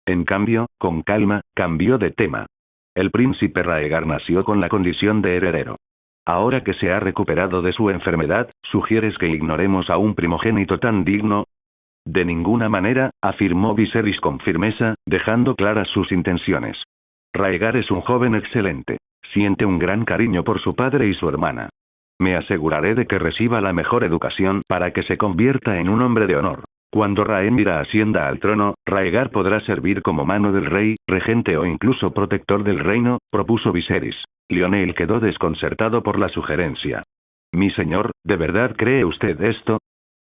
En cambio, con calma, cambió de tema. El príncipe Rhaegar nació con la condición de heredero. Ahora que se ha recuperado de su enfermedad, ¿sugieres que ignoremos a un primogénito tan digno? De ninguna manera, afirmó Viserys con firmeza, dejando claras sus intenciones. Rhaegar es un joven excelente. Siente un gran cariño por su padre y su hermana. Me aseguraré de que reciba la mejor educación para que se convierta en un hombre de honor. Cuando Rhaenyra ascienda al trono, Rhaegar podrá servir como mano del rey, regente o incluso protector del reino, propuso Viserys. Lionel quedó desconcertado por la sugerencia. Mi señor, ¿de verdad cree usted esto?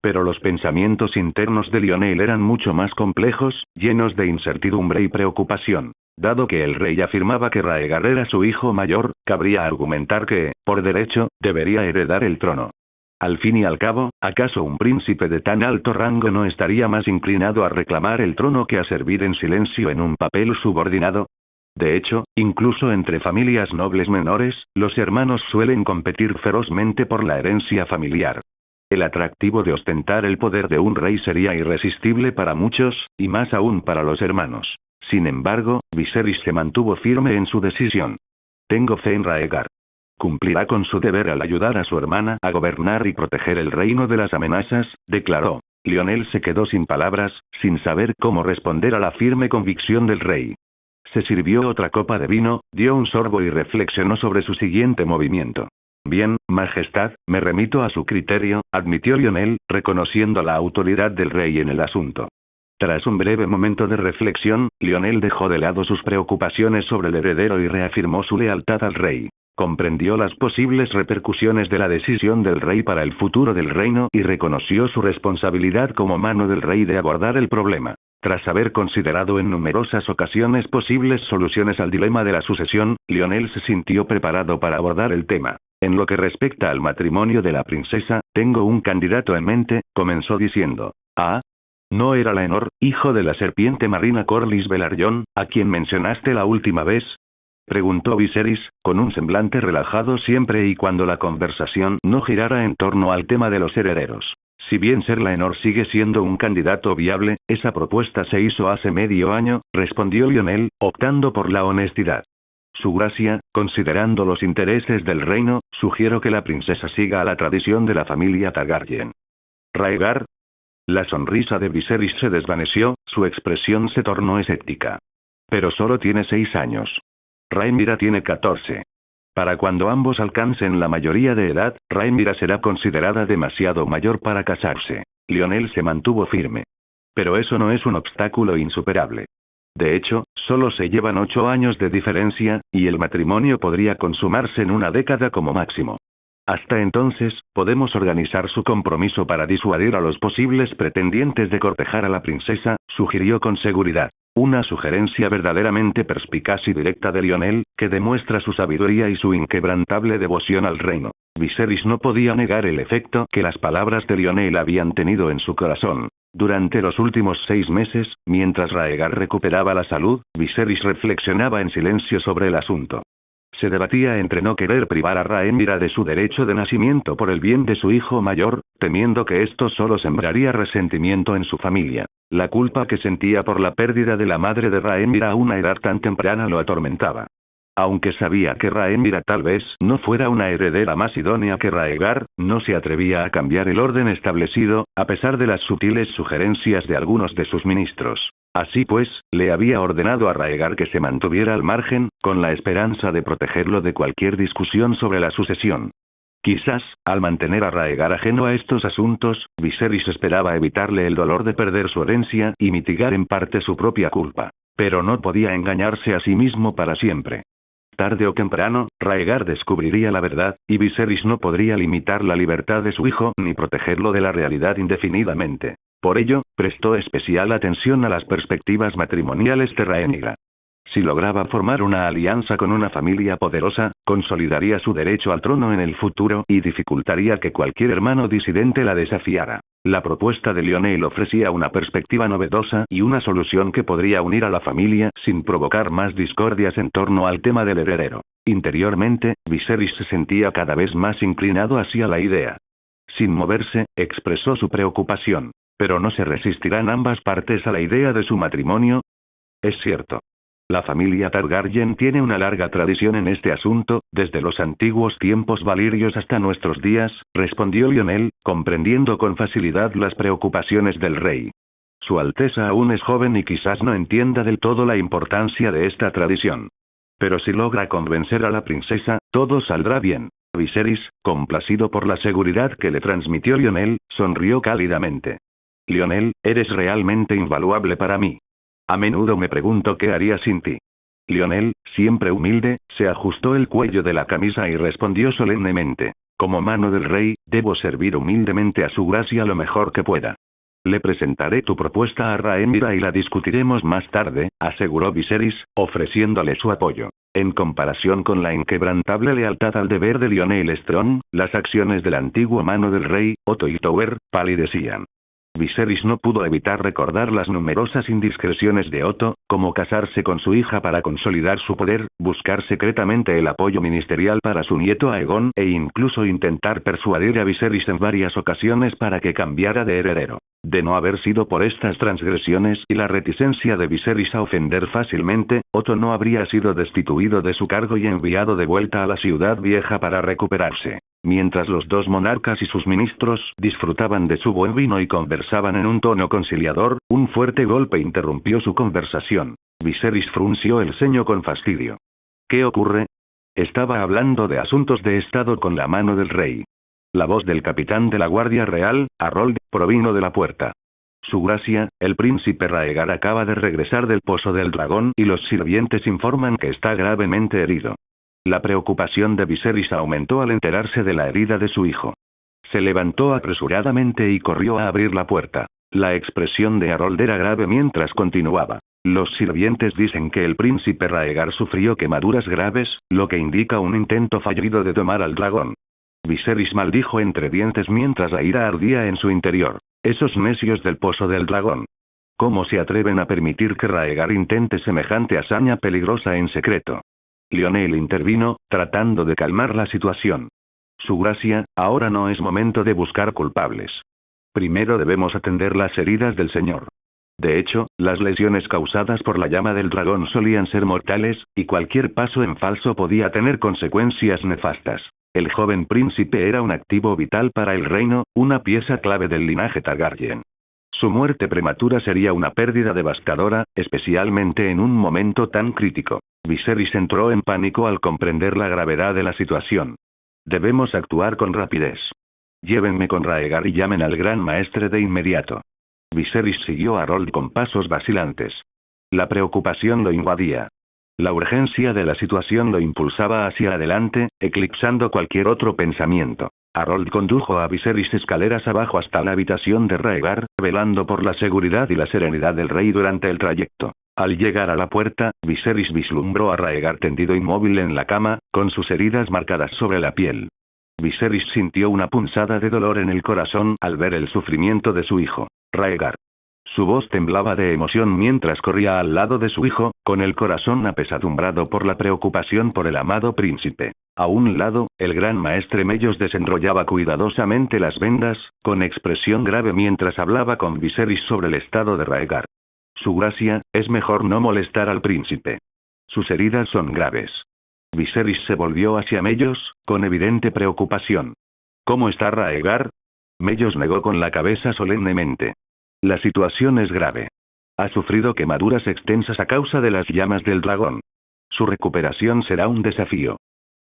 Pero los pensamientos internos de Lionel eran mucho más complejos, llenos de incertidumbre y preocupación. Dado que el rey afirmaba que Raegar era su hijo mayor, cabría argumentar que, por derecho, debería heredar el trono. Al fin y al cabo, ¿acaso un príncipe de tan alto rango no estaría más inclinado a reclamar el trono que a servir en silencio en un papel subordinado? De hecho, incluso entre familias nobles menores, los hermanos suelen competir ferozmente por la herencia familiar. El atractivo de ostentar el poder de un rey sería irresistible para muchos, y más aún para los hermanos. Sin embargo, Viserys se mantuvo firme en su decisión. Tengo fe en Raegar. Cumplirá con su deber al ayudar a su hermana a gobernar y proteger el reino de las amenazas, declaró. Lionel se quedó sin palabras, sin saber cómo responder a la firme convicción del rey. Se sirvió otra copa de vino, dio un sorbo y reflexionó sobre su siguiente movimiento. Bien, Majestad, me remito a su criterio, admitió Lionel, reconociendo la autoridad del rey en el asunto. Tras un breve momento de reflexión, Lionel dejó de lado sus preocupaciones sobre el heredero y reafirmó su lealtad al rey. Comprendió las posibles repercusiones de la decisión del rey para el futuro del reino y reconoció su responsabilidad como mano del rey de abordar el problema. Tras haber considerado en numerosas ocasiones posibles soluciones al dilema de la sucesión, Lionel se sintió preparado para abordar el tema. En lo que respecta al matrimonio de la princesa, tengo un candidato en mente, comenzó diciendo. ¿No era Laenor, hijo de la serpiente marina Corlys Velaryon, a quien mencionaste la última vez? Preguntó Viserys, con un semblante relajado siempre y cuando la conversación no girara en torno al tema de los herederos. Si bien Ser Laenor sigue siendo un candidato viable, esa propuesta se hizo hace medio año, respondió Lionel, optando por la honestidad. Su gracia, considerando los intereses del reino, sugiero que la princesa siga a la tradición de la familia Targaryen. ¿Raegar? La sonrisa de Viserys se desvaneció, su expresión se tornó escéptica. Pero solo tiene 6 años. Rhaenyra tiene 14. Para cuando ambos alcancen la mayoría de edad, Rhaenyra será considerada demasiado mayor para casarse. Lionel se mantuvo firme. Pero eso no es un obstáculo insuperable. De hecho, solo se llevan 8 años de diferencia, y el matrimonio podría consumarse en una década como máximo. Hasta entonces, podemos organizar su compromiso para disuadir a los posibles pretendientes de cortejar a la princesa, sugirió con seguridad. Una sugerencia verdaderamente perspicaz y directa de Lionel, que demuestra su sabiduría y su inquebrantable devoción al reino. Viserys no podía negar el efecto que las palabras de Lionel habían tenido en su corazón. Durante los últimos 6 meses, mientras Raegar recuperaba la salud, Viserys reflexionaba en silencio sobre el asunto. Se debatía entre no querer privar a Rhaenyra de su derecho de nacimiento por el bien de su hijo mayor, temiendo que esto solo sembraría resentimiento en su familia. La culpa que sentía por la pérdida de la madre de Rhaenyra a una edad tan temprana lo atormentaba. Aunque sabía que Rhaenyra tal vez no fuera una heredera más idónea que Raegar, no se atrevía a cambiar el orden establecido, a pesar de las sutiles sugerencias de algunos de sus ministros. Así pues, le había ordenado a Raegar que se mantuviera al margen, con la esperanza de protegerlo de cualquier discusión sobre la sucesión. Quizás, al mantener a Raegar ajeno a estos asuntos, Viserys esperaba evitarle el dolor de perder su herencia y mitigar en parte su propia culpa. Pero no podía engañarse a sí mismo para siempre. Tarde o temprano, Raegar descubriría la verdad, y Viserys no podría limitar la libertad de su hijo ni protegerlo de la realidad indefinidamente. Por ello, prestó especial atención a las perspectivas matrimoniales de Rhaenyra. Si lograba formar una alianza con una familia poderosa, consolidaría su derecho al trono en el futuro y dificultaría que cualquier hermano disidente la desafiara. La propuesta de Lionel ofrecía una perspectiva novedosa y una solución que podría unir a la familia sin provocar más discordias en torno al tema del heredero. Interiormente, Viserys se sentía cada vez más inclinado hacia la idea. Sin moverse, expresó su preocupación. ¿Pero no se resistirán ambas partes a la idea de su matrimonio? Es cierto. La familia Targaryen tiene una larga tradición en este asunto, desde los antiguos tiempos valirios hasta nuestros días, respondió Lionel, comprendiendo con facilidad las preocupaciones del rey. Su Alteza aún es joven y quizás no entienda del todo la importancia de esta tradición. Pero si logra convencer a la princesa, todo saldrá bien. Viserys, complacido por la seguridad que le transmitió Lionel, sonrió cálidamente. Lionel, eres realmente invaluable para mí. A menudo me pregunto qué haría sin ti. Lionel, siempre humilde, se ajustó el cuello de la camisa y respondió solemnemente. Como mano del rey, debo servir humildemente a su gracia lo mejor que pueda. Le presentaré tu propuesta a Rhaenyra y la discutiremos más tarde, aseguró Viserys, ofreciéndole su apoyo. En comparación con la inquebrantable lealtad al deber de Lyonel Strong, las acciones del antiguo mano del rey, Otto Hightower, palidecían. Viserys no pudo evitar recordar las numerosas indiscreciones de Otto, como casarse con su hija para consolidar su poder, buscar secretamente el apoyo ministerial para su nieto Aegon e incluso intentar persuadir a Viserys en varias ocasiones para que cambiara de heredero. De no haber sido por estas transgresiones y la reticencia de Viserys a ofender fácilmente, Otto no habría sido destituido de su cargo y enviado de vuelta a la ciudad vieja para recuperarse. Mientras los dos monarcas y sus ministros disfrutaban de su buen vino y conversaban en un tono conciliador, un fuerte golpe interrumpió su conversación. Viserys frunció el ceño con fastidio. ¿Qué ocurre? Estaba hablando de asuntos de estado con la mano del rey. La voz del capitán de la Guardia Real, Harold, provino de la puerta. Su gracia, el príncipe Rhaegar acaba de regresar del Pozo del Dragón y los sirvientes informan que está gravemente herido. La preocupación de Viserys aumentó al enterarse de la herida de su hijo. Se levantó apresuradamente y corrió a abrir la puerta. La expresión de Harold era grave mientras continuaba. Los sirvientes dicen que el príncipe Rhaegar sufrió quemaduras graves, lo que indica un intento fallido de tomar al dragón. Viserys maldijo entre dientes mientras la ira ardía en su interior. Esos necios del Pozo del Dragón. ¿Cómo se atreven a permitir que Rhaegar intente semejante hazaña peligrosa en secreto? Lyonel intervino, tratando de calmar la situación. Su gracia, ahora no es momento de buscar culpables. Primero debemos atender las heridas del señor. De hecho, las lesiones causadas por la llama del dragón solían ser mortales, y cualquier paso en falso podía tener consecuencias nefastas. El joven príncipe era un activo vital para el reino, una pieza clave del linaje Targaryen. Su muerte prematura sería una pérdida devastadora, especialmente en un momento tan crítico. Viserys entró en pánico al comprender la gravedad de la situación. Debemos actuar con rapidez. Llévenme con Rhaegar y llamen al gran maestre de inmediato. Viserys siguió a Harold con pasos vacilantes. La preocupación lo invadía. La urgencia de la situación lo impulsaba hacia adelante, eclipsando cualquier otro pensamiento. Harold condujo a Viserys escaleras abajo hasta la habitación de Rhaegar, velando por la seguridad y la serenidad del rey durante el trayecto. Al llegar a la puerta, Viserys vislumbró a Rhaegar tendido inmóvil en la cama, con sus heridas marcadas sobre la piel. Viserys sintió una punzada de dolor en el corazón al ver el sufrimiento de su hijo. Rhaegar. Su voz temblaba de emoción mientras corría al lado de su hijo, con el corazón apesadumbrado por la preocupación por el amado príncipe. A un lado, el gran maestre Mellos desenrollaba cuidadosamente las vendas, con expresión grave mientras hablaba con Viserys sobre el estado de Rhaegar. Su gracia, es mejor no molestar al príncipe. Sus heridas son graves. Viserys se volvió hacia Mellos, con evidente preocupación. ¿Cómo está Rhaegar? Mellos negó con la cabeza solemnemente. La situación es grave. Ha sufrido quemaduras extensas a causa de las llamas del dragón. Su recuperación será un desafío.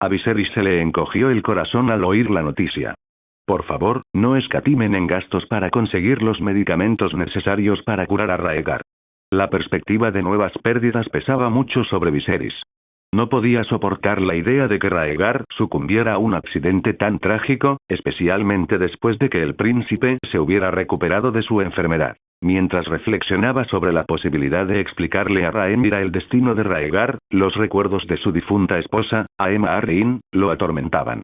A Viserys se le encogió el corazón al oír la noticia. Por favor, no escatimen en gastos para conseguir los medicamentos necesarios para curar a Rhaegar. La perspectiva de nuevas pérdidas pesaba mucho sobre Viserys. No podía soportar la idea de que Rhaegar sucumbiera a un accidente tan trágico, especialmente después de que el príncipe se hubiera recuperado de su enfermedad. Mientras reflexionaba sobre la posibilidad de explicarle a Rhaenyra el destino de Rhaegar, los recuerdos de su difunta esposa, Aemma Arryn, lo atormentaban.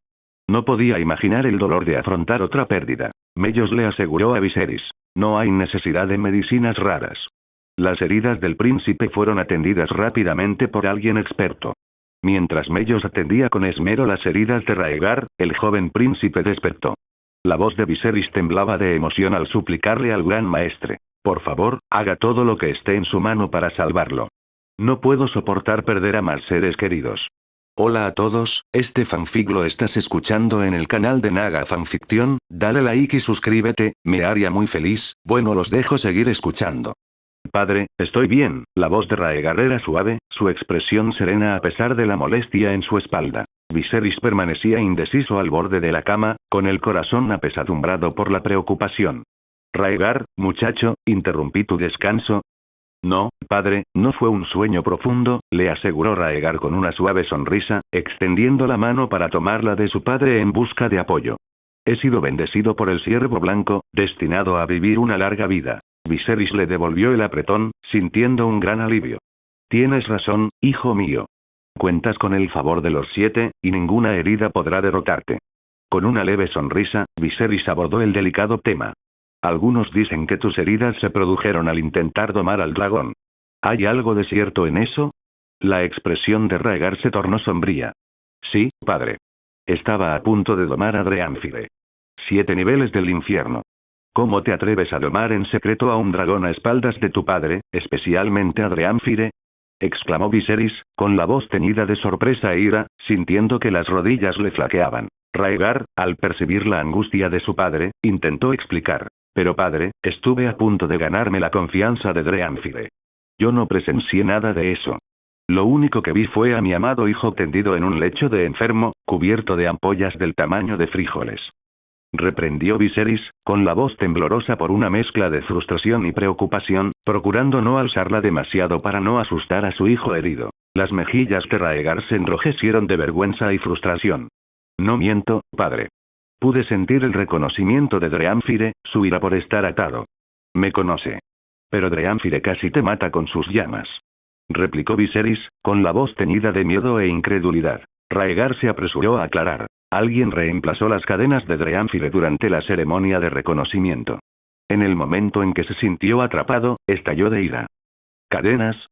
No podía imaginar el dolor de afrontar otra pérdida. Mellos le aseguró a Viserys. No hay necesidad de medicinas raras. Las heridas del príncipe fueron atendidas rápidamente por alguien experto. Mientras Mellos atendía con esmero las heridas de Rhaegar, el joven príncipe despertó. La voz de Viserys temblaba de emoción al suplicarle al gran maestre. Por favor, haga todo lo que esté en su mano para salvarlo. No puedo soportar perder a más seres queridos. Hola a todos, este fanfic lo estás escuchando en el canal de Naga Fanfiction, dale like y suscríbete, me haría muy feliz. Bueno, los dejo seguir escuchando. Padre, estoy bien. La voz de Rhaegar era suave, su expresión serena a pesar de la molestia en su espalda. Viserys permanecía indeciso al borde de la cama, con el corazón apesadumbrado por la preocupación. Rhaegar, muchacho, interrumpí tu descanso. No, padre, no fue un sueño profundo, le aseguró Raegar con una suave sonrisa, extendiendo la mano para tomarla de su padre en busca de apoyo. He sido bendecido por el ciervo blanco, destinado a vivir una larga vida. Viserys le devolvió el apretón, sintiendo un gran alivio. Tienes razón, hijo mío. Cuentas con el favor de los 7, y ninguna herida podrá derrotarte. Con una leve sonrisa, Viserys abordó el delicado tema. Algunos dicen que tus heridas se produjeron al intentar domar al dragón. ¿Hay algo de cierto en eso? La expresión de Raegar se tornó sombría. Sí, padre. Estaba a punto de domar a Dreánfire. 7 niveles del infierno. ¿Cómo te atreves a domar en secreto a un dragón a espaldas de tu padre, especialmente a Dreánfire? Exclamó Viserys, con la voz teñida de sorpresa e ira, sintiendo que las rodillas le flaqueaban. Raegar, al percibir la angustia de su padre, intentó explicar. Pero padre, estuve a punto de ganarme la confianza de Dreánfire. Yo no presencié nada de eso. Lo único que vi fue a mi amado hijo tendido en un lecho de enfermo, cubierto de ampollas del tamaño de frijoles. Reprendió Viserys, con la voz temblorosa por una mezcla de frustración y preocupación, procurando no alzarla demasiado para no asustar a su hijo herido. Las mejillas de Raegar se enrojecieron de vergüenza y frustración. No miento, padre. Pude sentir el reconocimiento de Dreánfire, su ira por estar atado. Me conoce. Pero Dreánfire casi te mata con sus llamas. Replicó Viserys, con la voz teñida de miedo e incredulidad. Raegar se apresuró a aclarar. Alguien reemplazó las cadenas de Dreánfire durante la ceremonia de reconocimiento. En el momento en que se sintió atrapado, estalló de ira. ¿Cadenas?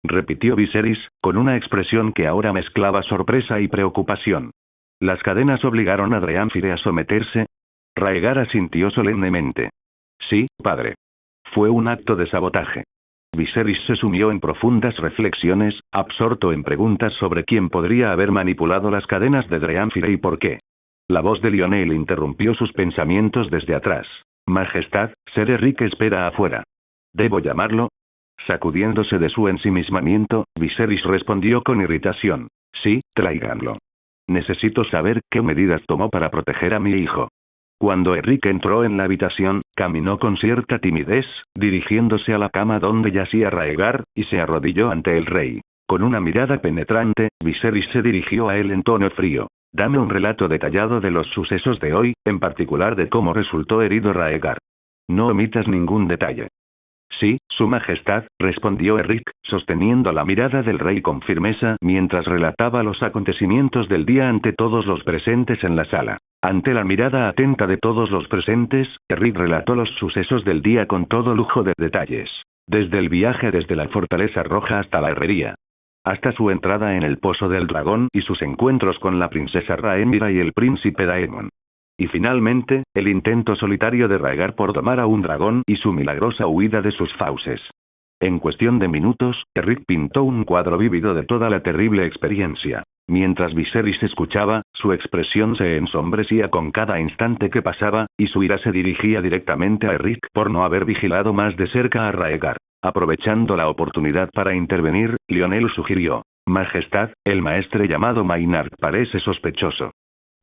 Repitió Viserys, con una expresión que ahora mezclaba sorpresa y preocupación. ¿Las cadenas obligaron a Dreánfire a someterse? Raegar asintió solemnemente. Sí, padre. Fue un acto de sabotaje. Viserys se sumió en profundas reflexiones, absorto en preguntas sobre quién podría haber manipulado las cadenas de Dreánfire y por qué. La voz de Lionel interrumpió sus pensamientos desde atrás. Majestad, Ser Errique espera afuera. ¿Debo llamarlo? Sacudiéndose de su ensimismamiento, Viserys respondió con irritación. Sí, tráiganlo. Necesito saber qué medidas tomó para proteger a mi hijo. Cuando Errique entró en la habitación, caminó con cierta timidez, dirigiéndose a la cama donde yacía Raegar, y se arrodilló ante el rey. Con una mirada penetrante, Viserys se dirigió a él en tono frío. Dame un relato detallado de los sucesos de hoy, en particular de cómo resultó herido Raegar. No omitas ningún detalle. Sí, su majestad, respondió Erric, sosteniendo la mirada del rey con firmeza mientras relataba los acontecimientos del día ante todos los presentes en la sala. Ante la mirada atenta de todos los presentes, Erric relató los sucesos del día con todo lujo de detalles. Desde el viaje desde la Fortaleza Roja hasta la herrería. Hasta su entrada en el Pozo del Dragón y sus encuentros con la princesa Rhaenyra y el príncipe Daemon. Y finalmente, el intento solitario de Raegar por domar a un dragón y su milagrosa huida de sus fauces. En cuestión de minutos, Erric pintó un cuadro vívido de toda la terrible experiencia. Mientras Viserys escuchaba, su expresión se ensombrecía con cada instante que pasaba, y su ira se dirigía directamente a Erric por no haber vigilado más de cerca a Raegar. Aprovechando la oportunidad para intervenir, Lionel sugirió. Majestad, el maestre llamado Maynard parece sospechoso.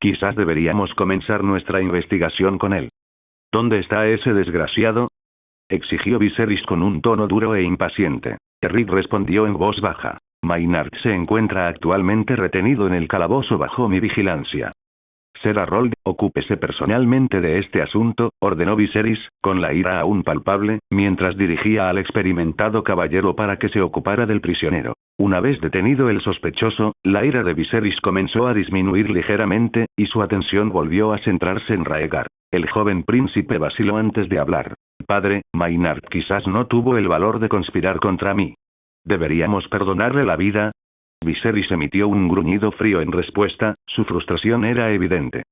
Quizás deberíamos comenzar nuestra investigación con él. ¿Dónde está ese desgraciado? Exigió Viserys con un tono duro e impaciente. Erric respondió en voz baja. Maynard se encuentra actualmente retenido en el calabozo bajo mi vigilancia. Ser Harold, ocúpese personalmente de este asunto, ordenó Viserys, con la ira aún palpable, mientras dirigía al experimentado caballero para que se ocupara del prisionero. Una vez detenido el sospechoso, la ira de Viserys comenzó a disminuir ligeramente, y su atención volvió a centrarse en Raegar. El joven príncipe vaciló antes de hablar. Padre, Maynard quizás no tuvo el valor de conspirar contra mí. ¿Deberíamos perdonarle la vida? Viserys emitió un gruñido frío en respuesta, su frustración era evidente.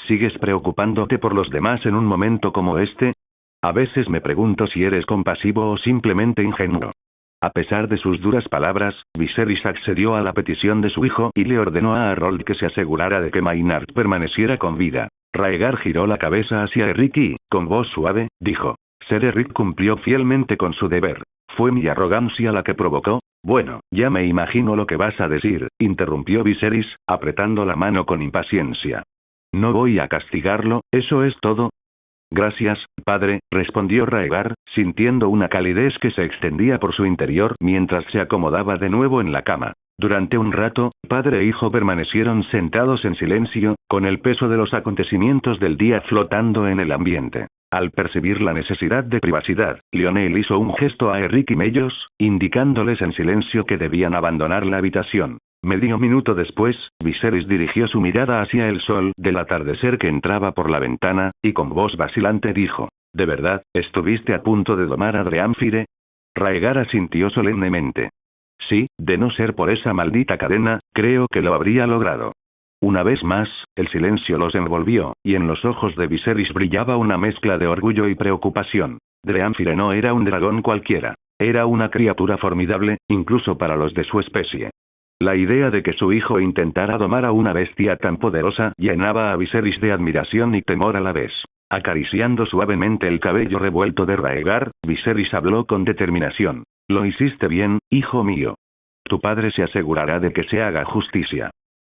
¿Sigues preocupándote por los demás en un momento como este? A veces me pregunto si eres compasivo o simplemente ingenuo. A pesar de sus duras palabras, Viserys accedió a la petición de su hijo y le ordenó a Harold que se asegurara de que Maynard permaneciera con vida. Raegar giró la cabeza hacia Erric y, con voz suave, dijo. Ser Erric cumplió fielmente con su deber. ¿Fue mi arrogancia la que provocó? Bueno, ya me imagino lo que vas a decir, interrumpió Viserys, apretando la mano con impaciencia. No voy a castigarlo, ¿eso es todo? Gracias, padre, respondió Raegar, sintiendo una calidez que se extendía por su interior mientras se acomodaba de nuevo en la cama. Durante un rato, padre e hijo permanecieron sentados en silencio, con el peso de los acontecimientos del día flotando en el ambiente. Al percibir la necesidad de privacidad, Lionel hizo un gesto a Eric y Mellos, indicándoles en silencio que debían abandonar la habitación. Medio minuto después, Viserys dirigió su mirada hacia el sol del atardecer que entraba por la ventana, y con voz vacilante dijo: ¿De verdad, estuviste a punto de domar a Dreamfire? Raegar asintió solemnemente. Sí, de no ser por esa maldita cadena, creo que lo habría logrado. Una vez más, el silencio los envolvió, y en los ojos de Viserys brillaba una mezcla de orgullo y preocupación. Dreamfire no era un dragón cualquiera. Era una criatura formidable, incluso para los de su especie. La idea de que su hijo intentara domar a una bestia tan poderosa llenaba a Viserys de admiración y temor a la vez. Acariciando suavemente el cabello revuelto de Raegar, Viserys habló con determinación. Lo hiciste bien, hijo mío. Tu padre se asegurará de que se haga justicia.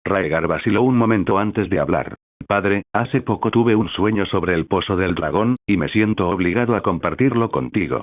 Raegar vaciló un momento antes de hablar. Padre, hace poco tuve un sueño sobre el pozo del dragón, y me siento obligado a compartirlo contigo.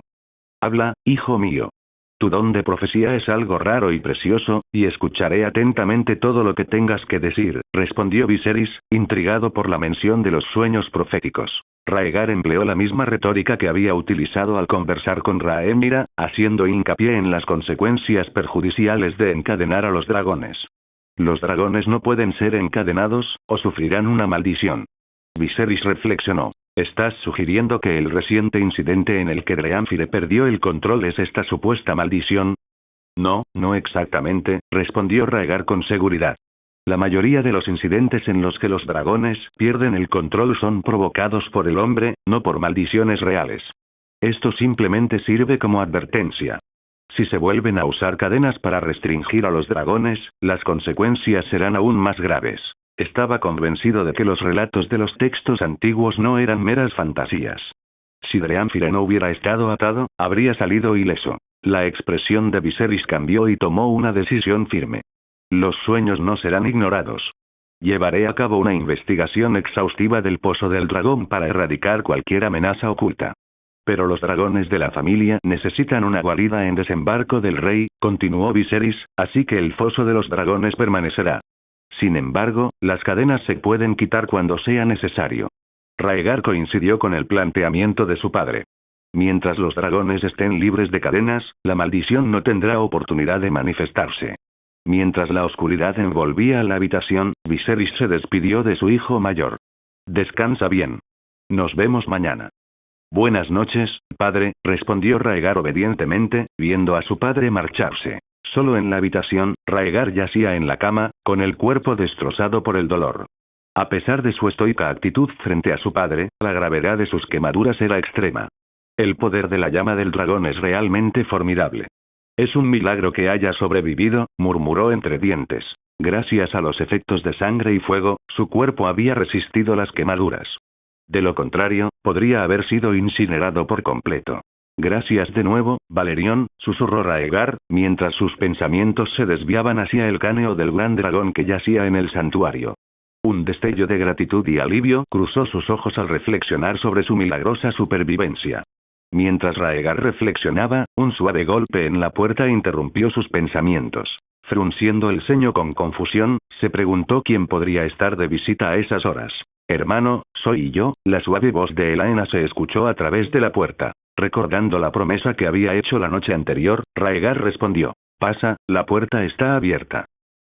Habla, hijo mío. Tu don de profecía es algo raro y precioso, y escucharé atentamente todo lo que tengas que decir, respondió Viserys, intrigado por la mención de los sueños proféticos. Raegar empleó la misma retórica que había utilizado al conversar con Rhaenyra, haciendo hincapié en las consecuencias perjudiciales de encadenar a los dragones. Los dragones no pueden ser encadenados, o sufrirán una maldición. Viserys reflexionó. ¿Estás sugiriendo que el reciente incidente en el que Dreamfire perdió el control es esta supuesta maldición? No, no exactamente, respondió Raegar con seguridad. La mayoría de los incidentes en los que los dragones pierden el control son provocados por el hombre, no por maldiciones reales. Esto simplemente sirve como advertencia. Si se vuelven a usar cadenas para restringir a los dragones, las consecuencias serán aún más graves. Estaba convencido de que los relatos de los textos antiguos no eran meras fantasías. Si Dreamfire no hubiera estado atado, habría salido ileso. La expresión de Viserys cambió y tomó una decisión firme. Los sueños no serán ignorados. Llevaré a cabo una investigación exhaustiva del pozo del dragón para erradicar cualquier amenaza oculta. Pero los dragones de la familia necesitan una guarida en Desembarco del Rey, continuó Viserys, así que el foso de los dragones permanecerá. Sin embargo, las cadenas se pueden quitar cuando sea necesario. Raegar coincidió con el planteamiento de su padre. Mientras los dragones estén libres de cadenas, la maldición no tendrá oportunidad de manifestarse. Mientras la oscuridad envolvía la habitación, Viserys se despidió de su hijo mayor. Descansa bien. Nos vemos mañana. Buenas noches, padre, respondió Raegar obedientemente, viendo a su padre marcharse. Solo en la habitación, Raegar yacía en la cama, con el cuerpo destrozado por el dolor. A pesar de su estoica actitud frente a su padre, la gravedad de sus quemaduras era extrema. El poder de la llama del dragón es realmente formidable. Es un milagro que haya sobrevivido, murmuró entre dientes. Gracias a los efectos de sangre y fuego, su cuerpo había resistido las quemaduras. De lo contrario, podría haber sido incinerado por completo. Gracias de nuevo, Valerión, susurró Raegar, mientras sus pensamientos se desviaban hacia el cráneo del gran dragón que yacía en el santuario. Un destello de gratitud y alivio cruzó sus ojos al reflexionar sobre su milagrosa supervivencia. Mientras Raegar reflexionaba, un suave golpe en la puerta interrumpió sus pensamientos. Frunciendo el ceño con confusión, se preguntó quién podría estar de visita a esas horas. Hermano, soy yo, la suave voz de Elaena se escuchó a través de la puerta. Recordando la promesa que había hecho la noche anterior, Raegar respondió. Pasa, la puerta está abierta.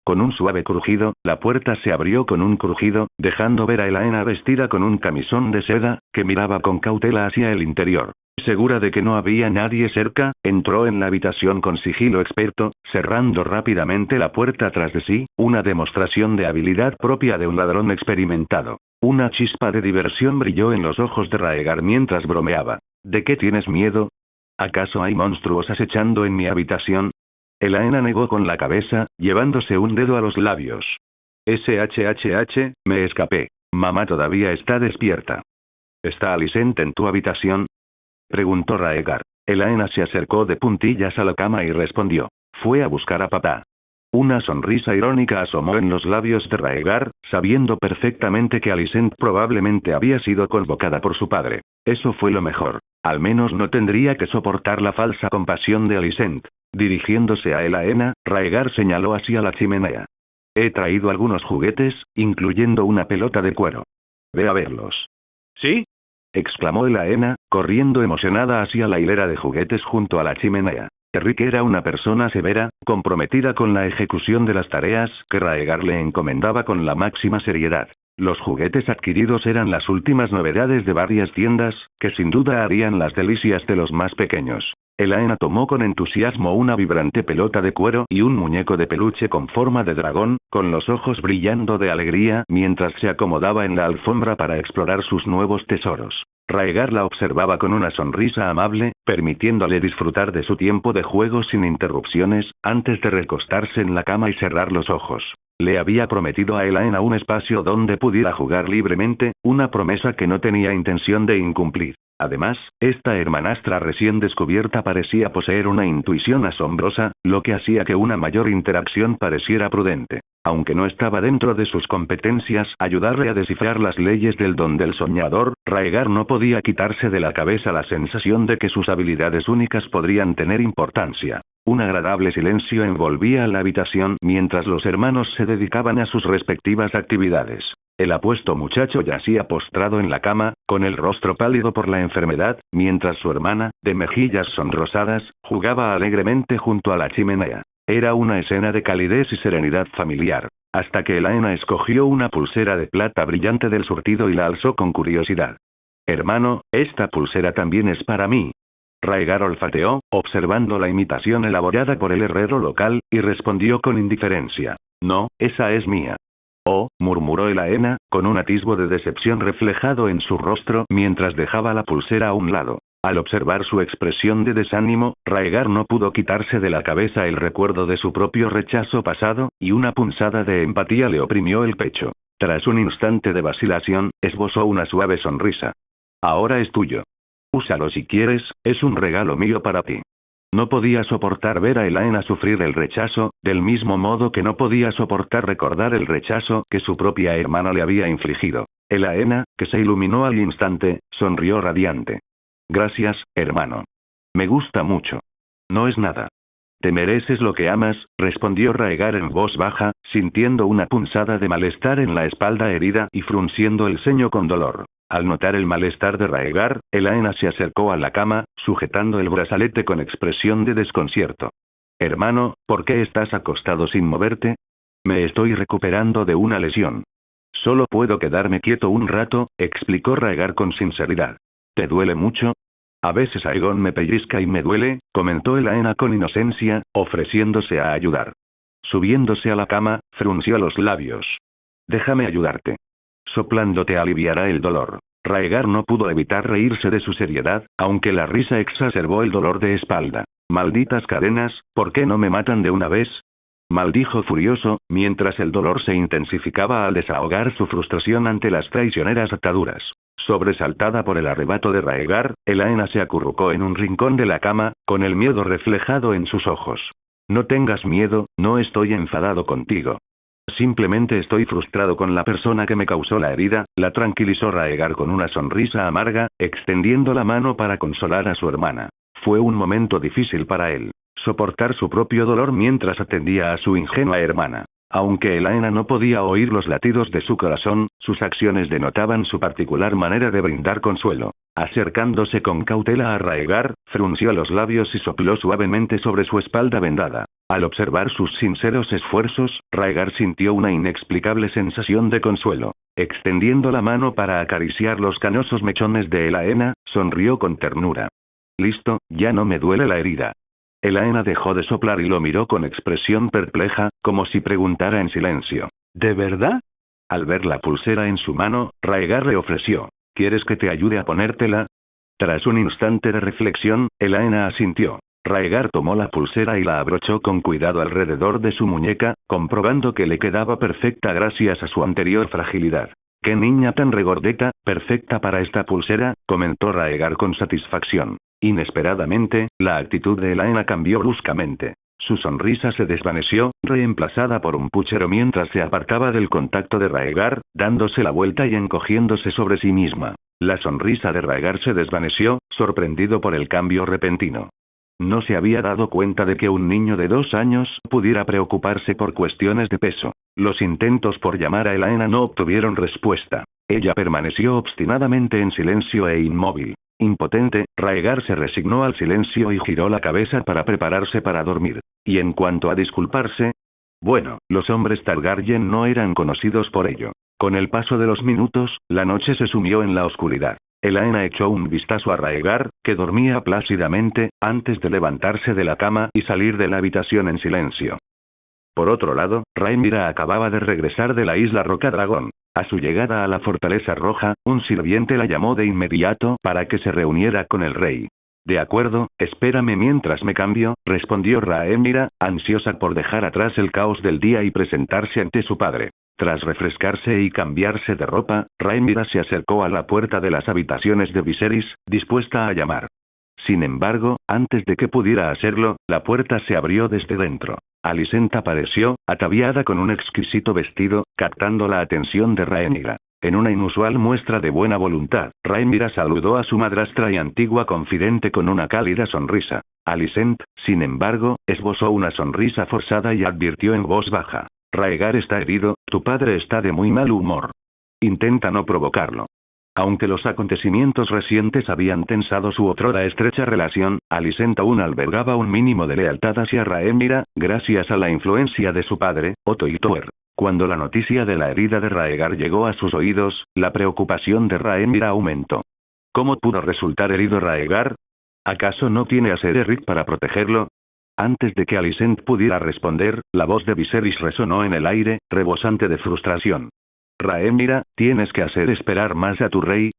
Con un suave crujido, la puerta se abrió con un crujido, dejando ver a Elaena vestida con un camisón de seda, que miraba con cautela hacia el interior. Segura de que no había nadie cerca, entró en la habitación con sigilo experto, cerrando rápidamente la puerta tras de sí, una demostración de habilidad propia de un ladrón experimentado. Una chispa de diversión brilló en los ojos de Raegar mientras bromeaba. ¿De qué tienes miedo? ¿Acaso hay monstruos acechando en mi habitación? Elaena negó con la cabeza, llevándose un dedo a los labios. SHHH, me escapé. Mamá todavía está despierta. ¿Está Alicent en tu habitación? Preguntó Raegar. Elaena se acercó de puntillas a la cama y respondió. Fue a buscar a papá. Una sonrisa irónica asomó en los labios de Raegar, sabiendo perfectamente que Alicent probablemente había sido convocada por su padre. Eso fue lo mejor. Al menos no tendría que soportar la falsa compasión de Alicent. Dirigiéndose a Elaena, Raegar señaló hacia la chimenea. He traído algunos juguetes, incluyendo una pelota de cuero. Ve a verlos. ¿Sí? Exclamó Elaena, corriendo emocionada hacia la hilera de juguetes junto a la chimenea. Rick era una persona severa, comprometida con la ejecución de las tareas que Raegar le encomendaba con la máxima seriedad. Los juguetes adquiridos eran las últimas novedades de varias tiendas, que sin duda harían las delicias de los más pequeños. Elaena tomó con entusiasmo una vibrante pelota de cuero y un muñeco de peluche con forma de dragón, con los ojos brillando de alegría mientras se acomodaba en la alfombra para explorar sus nuevos tesoros. Raegar la observaba con una sonrisa amable, permitiéndole disfrutar de su tiempo de juego sin interrupciones, antes de recostarse en la cama y cerrar los ojos. Le había prometido a Elaena un espacio donde pudiera jugar libremente, una promesa que no tenía intención de incumplir. Además, esta hermanastra recién descubierta parecía poseer una intuición asombrosa, lo que hacía que una mayor interacción pareciera prudente. Aunque no estaba dentro de sus competencias ayudarle a descifrar las leyes del don del soñador, Raegar no podía quitarse de la cabeza la sensación de que sus habilidades únicas podrían tener importancia. Un agradable silencio envolvía la habitación mientras los hermanos se dedicaban a sus respectivas actividades. El apuesto muchacho yacía postrado en la cama, con el rostro pálido por la enfermedad, mientras su hermana, de mejillas sonrosadas, jugaba alegremente junto a la chimenea. Era una escena de calidez y serenidad familiar, hasta que Elaena escogió una pulsera de plata brillante del surtido y la alzó con curiosidad. «Hermano, esta pulsera también es para mí». Raegar olfateó, observando la imitación elaborada por el herrero local, y respondió con indiferencia. «No, esa es mía». «Oh», murmuró Elaena, con un atisbo de decepción reflejado en su rostro mientras dejaba la pulsera a un lado. Al observar su expresión de desánimo, Raegar no pudo quitarse de la cabeza el recuerdo de su propio rechazo pasado, y una punzada de empatía le oprimió el pecho. Tras un instante de vacilación, esbozó una suave sonrisa. «Ahora es tuyo. Úsalo si quieres, es un regalo mío para ti». No podía soportar ver a Elaena sufrir el rechazo, del mismo modo que no podía soportar recordar el rechazo que su propia hermana le había infligido. Elaena, que se iluminó al instante, sonrió radiante. «Gracias, hermano. Me gusta mucho». «No es nada. Te mereces lo que amas», respondió Raegar en voz baja, sintiendo una punzada de malestar en la espalda herida y frunciendo el ceño con dolor. Al notar el malestar de Raegar, Elaena se acercó a la cama, sujetando el brazalete con expresión de desconcierto. «Hermano, ¿por qué estás acostado sin moverte?» «Me estoy recuperando de una lesión. Solo puedo quedarme quieto un rato», explicó Raegar con sinceridad. «¿Te duele mucho?» «A veces Aegon me pellizca y me duele», comentó Elaena con inocencia, ofreciéndose a ayudar. Subiéndose a la cama, frunció los labios. «Déjame ayudarte. Soplando te aliviará el dolor». Raegar no pudo evitar reírse de su seriedad, aunque la risa exacerbó el dolor de espalda. «Malditas cadenas, ¿por qué no me matan de una vez?», maldijo furioso, mientras el dolor se intensificaba al desahogar su frustración ante las traicioneras ataduras. Sobresaltada por el arrebato de Raegar, Elaena se acurrucó en un rincón de la cama, con el miedo reflejado en sus ojos. «No tengas miedo, no estoy enfadado contigo. Simplemente estoy frustrado con la persona que me causó la herida», la tranquilizó Raegar con una sonrisa amarga, extendiendo la mano para consolar a su hermana. Fue un momento difícil para él. Soportar su propio dolor mientras atendía a su ingenua hermana. Aunque Elaena no podía oír los latidos de su corazón, sus acciones denotaban su particular manera de brindar consuelo. Acercándose con cautela a Raegar, frunció los labios y sopló suavemente sobre su espalda vendada. Al observar sus sinceros esfuerzos, Raegar sintió una inexplicable sensación de consuelo. Extendiendo la mano para acariciar los canosos mechones de Elaena, sonrió con ternura. «Listo, ya no me duele la herida». Elaena dejó de soplar y lo miró con expresión perpleja, como si preguntara en silencio. «¿De verdad?». Al ver la pulsera en su mano, Raegar le ofreció. «¿Quieres que te ayude a ponértela?». Tras un instante de reflexión, Elaena asintió. Raegar tomó la pulsera y la abrochó con cuidado alrededor de su muñeca, comprobando que le quedaba perfecta gracias a su anterior fragilidad. «Qué niña tan regordeta, perfecta para esta pulsera», comentó Raegar con satisfacción. Inesperadamente, la actitud de Elaena cambió bruscamente. Su sonrisa se desvaneció, reemplazada por un puchero mientras se apartaba del contacto de Raegar, dándose la vuelta y encogiéndose sobre sí misma. La sonrisa de Raegar se desvaneció, sorprendido por el cambio repentino. No se había dado cuenta de que un niño de 2 años pudiera preocuparse por cuestiones de peso. Los intentos por llamar a Elaena no obtuvieron respuesta. Ella permaneció obstinadamente en silencio e inmóvil. Impotente, Raegar se resignó al silencio y giró la cabeza para prepararse para dormir. Y en cuanto a disculparse, bueno, los hombres Targaryen no eran conocidos por ello. Con el paso de los minutos, la noche se sumió en la oscuridad. Elaena echó un vistazo a Raegar, que dormía plácidamente, antes de levantarse de la cama y salir de la habitación en silencio. Por otro lado, Rhaenyra acababa de regresar de la isla Roca Dragón. A su llegada a la Fortaleza Roja, un sirviente la llamó de inmediato para que se reuniera con el rey. De acuerdo, espérame mientras me cambio, respondió Rhaenyra, ansiosa por dejar atrás el caos del día y presentarse ante su padre. Tras refrescarse y cambiarse de ropa, Rhaenyra se acercó a la puerta de las habitaciones de Viserys, dispuesta a llamar. Sin embargo, antes de que pudiera hacerlo, la puerta se abrió desde dentro. Alicent apareció, ataviada con un exquisito vestido, captando la atención de Rhaenyra. En una inusual muestra de buena voluntad, Rhaenyra saludó a su madrastra y antigua confidente con una cálida sonrisa. Alicent, sin embargo, esbozó una sonrisa forzada y advirtió en voz baja. Raegar está herido, tu padre está de muy mal humor. Intenta no provocarlo. Aunque los acontecimientos recientes habían tensado su otrora estrecha relación, Alicent aún albergaba un mínimo de lealtad hacia Rhaenyra, gracias a la influencia de su padre, Otto Hightower. Cuando la noticia de la herida de Raegar llegó a sus oídos, la preocupación de Rhaenyra aumentó. ¿Cómo pudo resultar herido Raegar? ¿Acaso no tiene a Ser Erryk para protegerlo? Antes de que Alicent pudiera responder, la voz de Viserys resonó en el aire, rebosante de frustración. Rhaenyra, tienes que hacer esperar más a tu rey.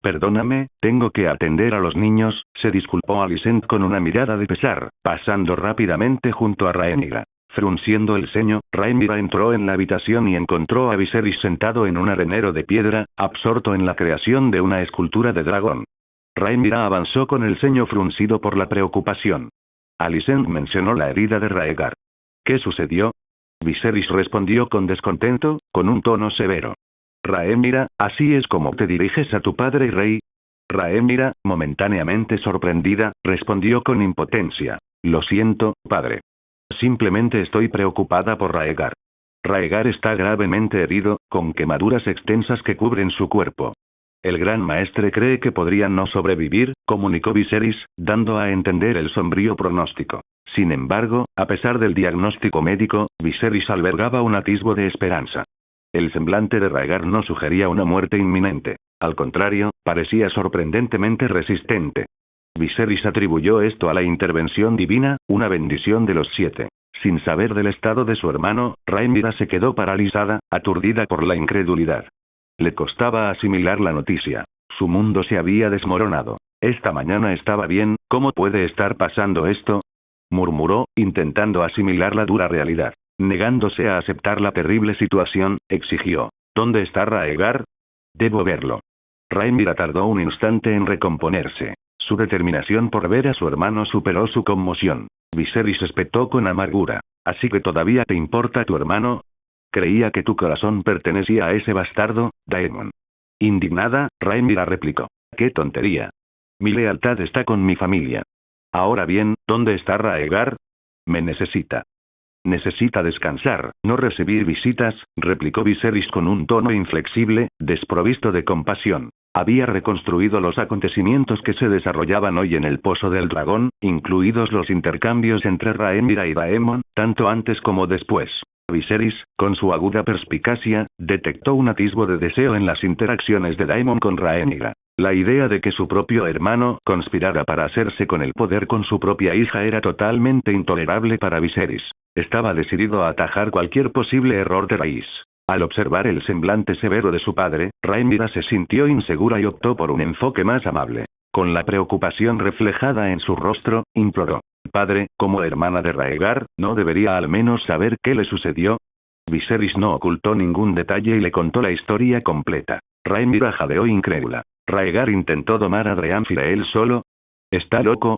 Perdóname, tengo que atender a los niños, se disculpó Alicent con una mirada de pesar, pasando rápidamente junto a Rhaenyra. Frunciendo el ceño, Rhaenyra entró en la habitación y encontró a Viserys sentado en un arenero de piedra, absorto en la creación de una escultura de dragón. Rhaenyra avanzó con el ceño fruncido por la preocupación. Alicent mencionó la herida de Raegar. ¿Qué sucedió? Viserys respondió con descontento, con un tono severo. Rhaenyra, ¿así es como te diriges a tu padre y rey? Rhaenyra, momentáneamente sorprendida, respondió con impotencia. Lo siento, padre. Simplemente estoy preocupada por Raegar. Raegar está gravemente herido, con quemaduras extensas que cubren su cuerpo. El gran maestre cree que podría no sobrevivir, comunicó Viserys, dando a entender el sombrío pronóstico. Sin embargo, a pesar del diagnóstico médico, Viserys albergaba un atisbo de esperanza. El semblante de Raegar no sugería una muerte inminente. Al contrario, parecía sorprendentemente resistente. Viserys atribuyó esto a la intervención divina, una bendición de los 7. Sin saber del estado de su hermano, Rhaenyra se quedó paralizada, aturdida por la incredulidad. Le costaba asimilar la noticia. Su mundo se había desmoronado. Esta mañana estaba bien, ¿cómo puede estar pasando esto? Murmuró, intentando asimilar la dura realidad. Negándose a aceptar la terrible situación, exigió. ¿Dónde está Raegar? Debo verlo. Rhaenyra tardó un instante en recomponerse. Su determinación por ver a su hermano superó su conmoción. Viserys espetó con amargura. ¿Así que todavía te importa tu hermano? Creía que tu corazón pertenecía a ese bastardo, Daemon. Indignada, Rhaenyra replicó. ¡Qué tontería! Mi lealtad está con mi familia. Ahora bien, ¿dónde está Raegar? Me necesita. Necesita descansar, no recibir visitas, replicó Viserys con un tono inflexible, desprovisto de compasión. Había reconstruido los acontecimientos que se desarrollaban hoy en el Pozo del Dragón, incluidos los intercambios entre Rhaenyra y Daemon, tanto antes como después. Viserys, con su aguda perspicacia, detectó un atisbo de deseo en las interacciones de Daemon con Rhaenyra. La idea de que su propio hermano conspirara para hacerse con el poder con su propia hija era totalmente intolerable para Viserys. Estaba decidido a atajar cualquier posible error de raíz. Al observar el semblante severo de su padre, Rhaenyra se sintió insegura y optó por un enfoque más amable. Con la preocupación reflejada en su rostro, imploró. Padre, como hermana de Raegar, ¿no debería al menos saber qué le sucedió? Viserys no ocultó ningún detalle y le contó la historia completa. Rhaenyra jadeó incrédula. ¿Raegar intentó domar a Dreamfire él solo? ¿Está loco?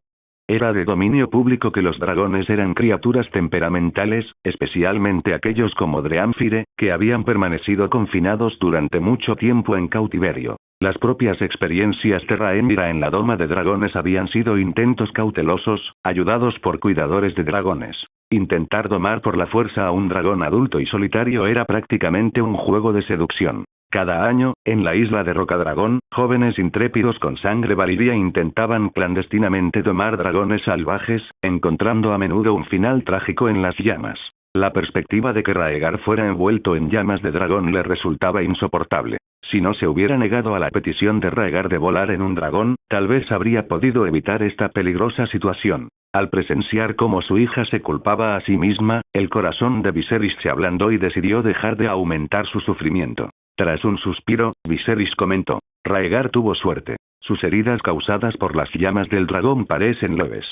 Era de dominio público que los dragones eran criaturas temperamentales, especialmente aquellos como Dreamfire, que habían permanecido confinados durante mucho tiempo en cautiverio. Las propias experiencias de Rhaenyra en la doma de dragones habían sido intentos cautelosos, ayudados por cuidadores de dragones. Intentar domar por la fuerza a un dragón adulto y solitario era prácticamente un juego de seducción. Cada año, en la isla de Rocadragón, jóvenes intrépidos con sangre valiria intentaban clandestinamente domar dragones salvajes, encontrando a menudo un final trágico en las llamas. La perspectiva de que Rhaegar fuera envuelto en llamas de dragón le resultaba insoportable. Si no se hubiera negado a la petición de Rhaegar de volar en un dragón, tal vez habría podido evitar esta peligrosa situación. Al presenciar cómo su hija se culpaba a sí misma, el corazón de Viserys se ablandó y decidió dejar de aumentar su sufrimiento. Tras un suspiro, Viserys comentó: Rhaegar tuvo suerte. Sus heridas causadas por las llamas del dragón parecen leves.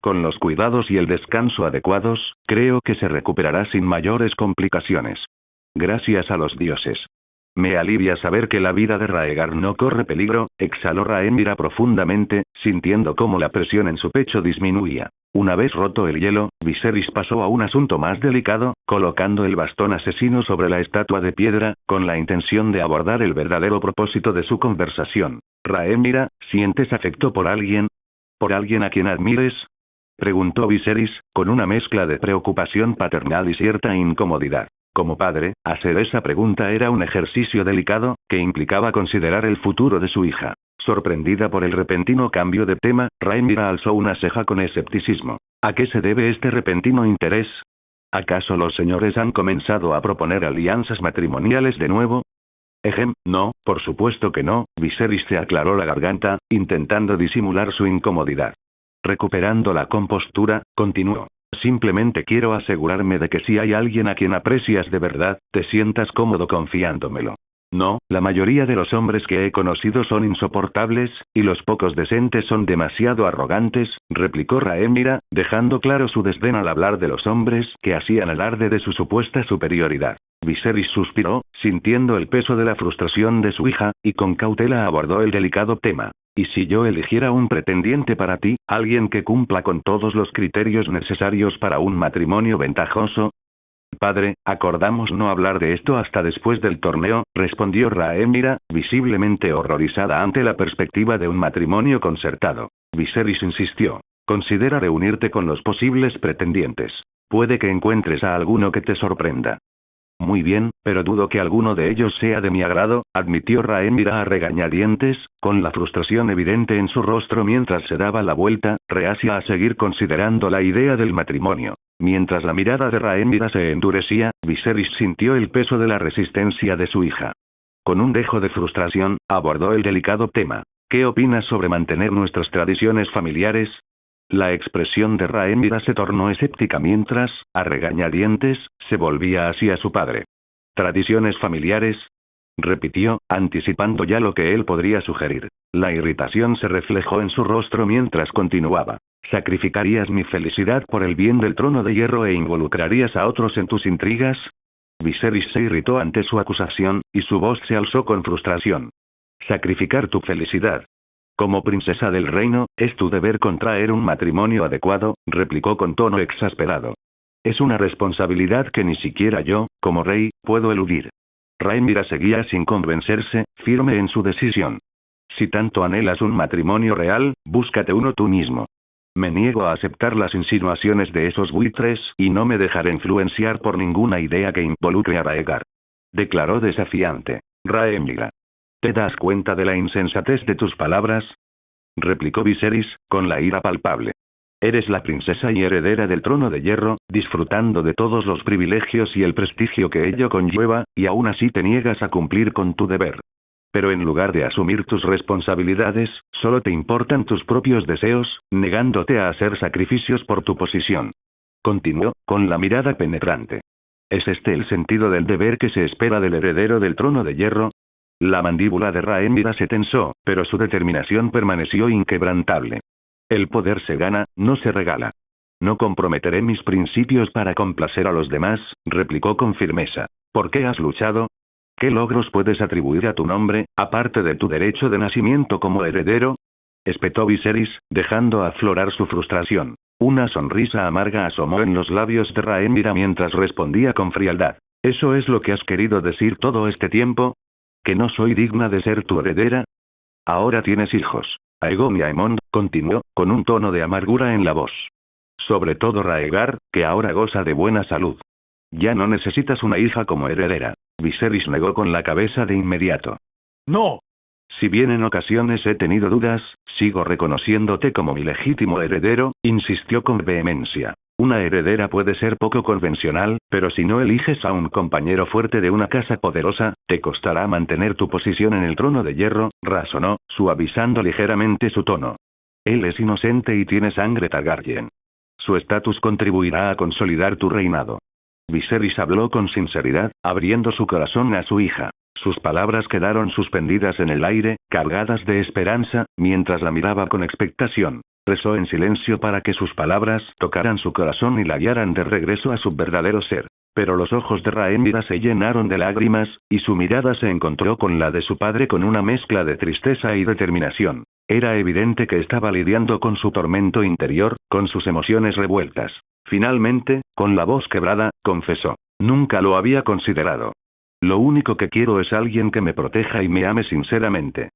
Con los cuidados y el descanso adecuados, creo que se recuperará sin mayores complicaciones. Gracias a los dioses. Me alivia saber que la vida de Rhaegar no corre peligro, exhaló Rhaenyra profundamente, sintiendo cómo la presión en su pecho disminuía. Una vez roto el hielo, Viserys pasó a un asunto más delicado, colocando el bastón asesino sobre la estatua de piedra, con la intención de abordar el verdadero propósito de su conversación. Rhaenyra, ¿sientes afecto por alguien? ¿Por alguien a quien admires? Preguntó Viserys, con una mezcla de preocupación paternal y cierta incomodidad. Como padre, hacer esa pregunta era un ejercicio delicado, que implicaba considerar el futuro de su hija. Sorprendida por el repentino cambio de tema, Rhaenyra alzó una ceja con escepticismo. ¿A qué se debe este repentino interés? ¿Acaso los señores han comenzado a proponer alianzas matrimoniales de nuevo? No, por supuesto que no. Viserys se aclaró la garganta, intentando disimular su incomodidad. Recuperando la compostura, continuó. Simplemente quiero asegurarme de que si hay alguien a quien aprecias de verdad, te sientas cómodo confiándomelo. No, la mayoría de los hombres que he conocido son insoportables, y los pocos decentes son demasiado arrogantes, replicó Rhaenyra, dejando claro su desdén al hablar de los hombres que hacían alarde de su supuesta superioridad. Viserys suspiró, sintiendo el peso de la frustración de su hija, y con cautela abordó el delicado tema. ¿Y si yo eligiera un pretendiente para ti, alguien que cumpla con todos los criterios necesarios para un matrimonio ventajoso? Padre, acordamos no hablar de esto hasta después del torneo, respondió Rhaenyra, visiblemente horrorizada ante la perspectiva de un matrimonio concertado. Viserys insistió. Considera reunirte con los posibles pretendientes. Puede que encuentres a alguno que te sorprenda. Muy bien, pero dudo que alguno de ellos sea de mi agrado, admitió Rhaenyra a regañadientes, con la frustración evidente en su rostro mientras se daba la vuelta, reacia a seguir considerando la idea del matrimonio. Mientras la mirada de Rhaenyra se endurecía, Viserys sintió el peso de la resistencia de su hija. Con un dejo de frustración, abordó el delicado tema. ¿Qué opinas sobre mantener nuestras tradiciones familiares? La expresión de Rhaenyra se tornó escéptica mientras, a regañadientes, se volvía hacia su padre. ¿Tradiciones familiares? Repitió, anticipando ya lo que él podría sugerir. La irritación se reflejó en su rostro mientras continuaba. ¿Sacrificarías mi felicidad por el bien del trono de hierro e involucrarías a otros en tus intrigas? Viserys se irritó ante su acusación, y su voz se alzó con frustración. ¿Sacrificar tu felicidad? Como princesa del reino, es tu deber contraer un matrimonio adecuado, replicó con tono exasperado. Es una responsabilidad que ni siquiera yo, como rey, puedo eludir. Rhaenyra seguía sin convencerse, firme en su decisión. Si tanto anhelas un matrimonio real, búscate uno tú mismo. Me niego a aceptar las insinuaciones de esos buitres y no me dejaré influenciar por ninguna idea que involucre a Rhaegar. Declaró desafiante. Rhaenyra. ¿Te das cuenta de la insensatez de tus palabras? Replicó Viserys, con la ira palpable. Eres la princesa y heredera del trono de hierro, disfrutando de todos los privilegios y el prestigio que ello conlleva, y aún así te niegas a cumplir con tu deber. Pero en lugar de asumir tus responsabilidades, solo te importan tus propios deseos, negándote a hacer sacrificios por tu posición. Continuó, con la mirada penetrante. ¿Es este el sentido del deber que se espera del heredero del trono de hierro? La mandíbula de Rhaenyra se tensó, pero su determinación permaneció inquebrantable. El poder se gana, no se regala. No comprometeré mis principios para complacer a los demás, replicó con firmeza. ¿Por qué has luchado? ¿Qué logros puedes atribuir a tu nombre, aparte de tu derecho de nacimiento como heredero? espetó Viserys, dejando aflorar su frustración. Una sonrisa amarga asomó en los labios de Rhaenyra mientras respondía con frialdad. ¿Eso es lo que has querido decir todo este tiempo? ¿Que no soy digna de ser tu heredera? Ahora tienes hijos. Aegon y Aemond, continuó, con un tono de amargura en la voz. Sobre todo Rhaegar, que ahora goza de buena salud. Ya no necesitas una hija como heredera. Viserys negó con la cabeza de inmediato. No. Si bien en ocasiones he tenido dudas, sigo reconociéndote como mi legítimo heredero, insistió con vehemencia. Una heredera puede ser poco convencional, pero si no eliges a un compañero fuerte de una casa poderosa, te costará mantener tu posición en el trono de hierro, razonó, suavizando ligeramente su tono. Él es inocente y tiene sangre Targaryen. Su estatus contribuirá a consolidar tu reinado. Viserys habló con sinceridad, abriendo su corazón a su hija. Sus palabras quedaron suspendidas en el aire, cargadas de esperanza, mientras la miraba con expectación. Rezó en silencio para que sus palabras tocaran su corazón y la guiaran de regreso a su verdadero ser. Pero los ojos de Rhaenyra se llenaron de lágrimas, y su mirada se encontró con la de su padre con una mezcla de tristeza y determinación. Era evidente que estaba lidiando con su tormento interior, con sus emociones revueltas. Finalmente, con la voz quebrada, confesó. Nunca lo había considerado. Lo único que quiero es alguien que me proteja y me ame sinceramente.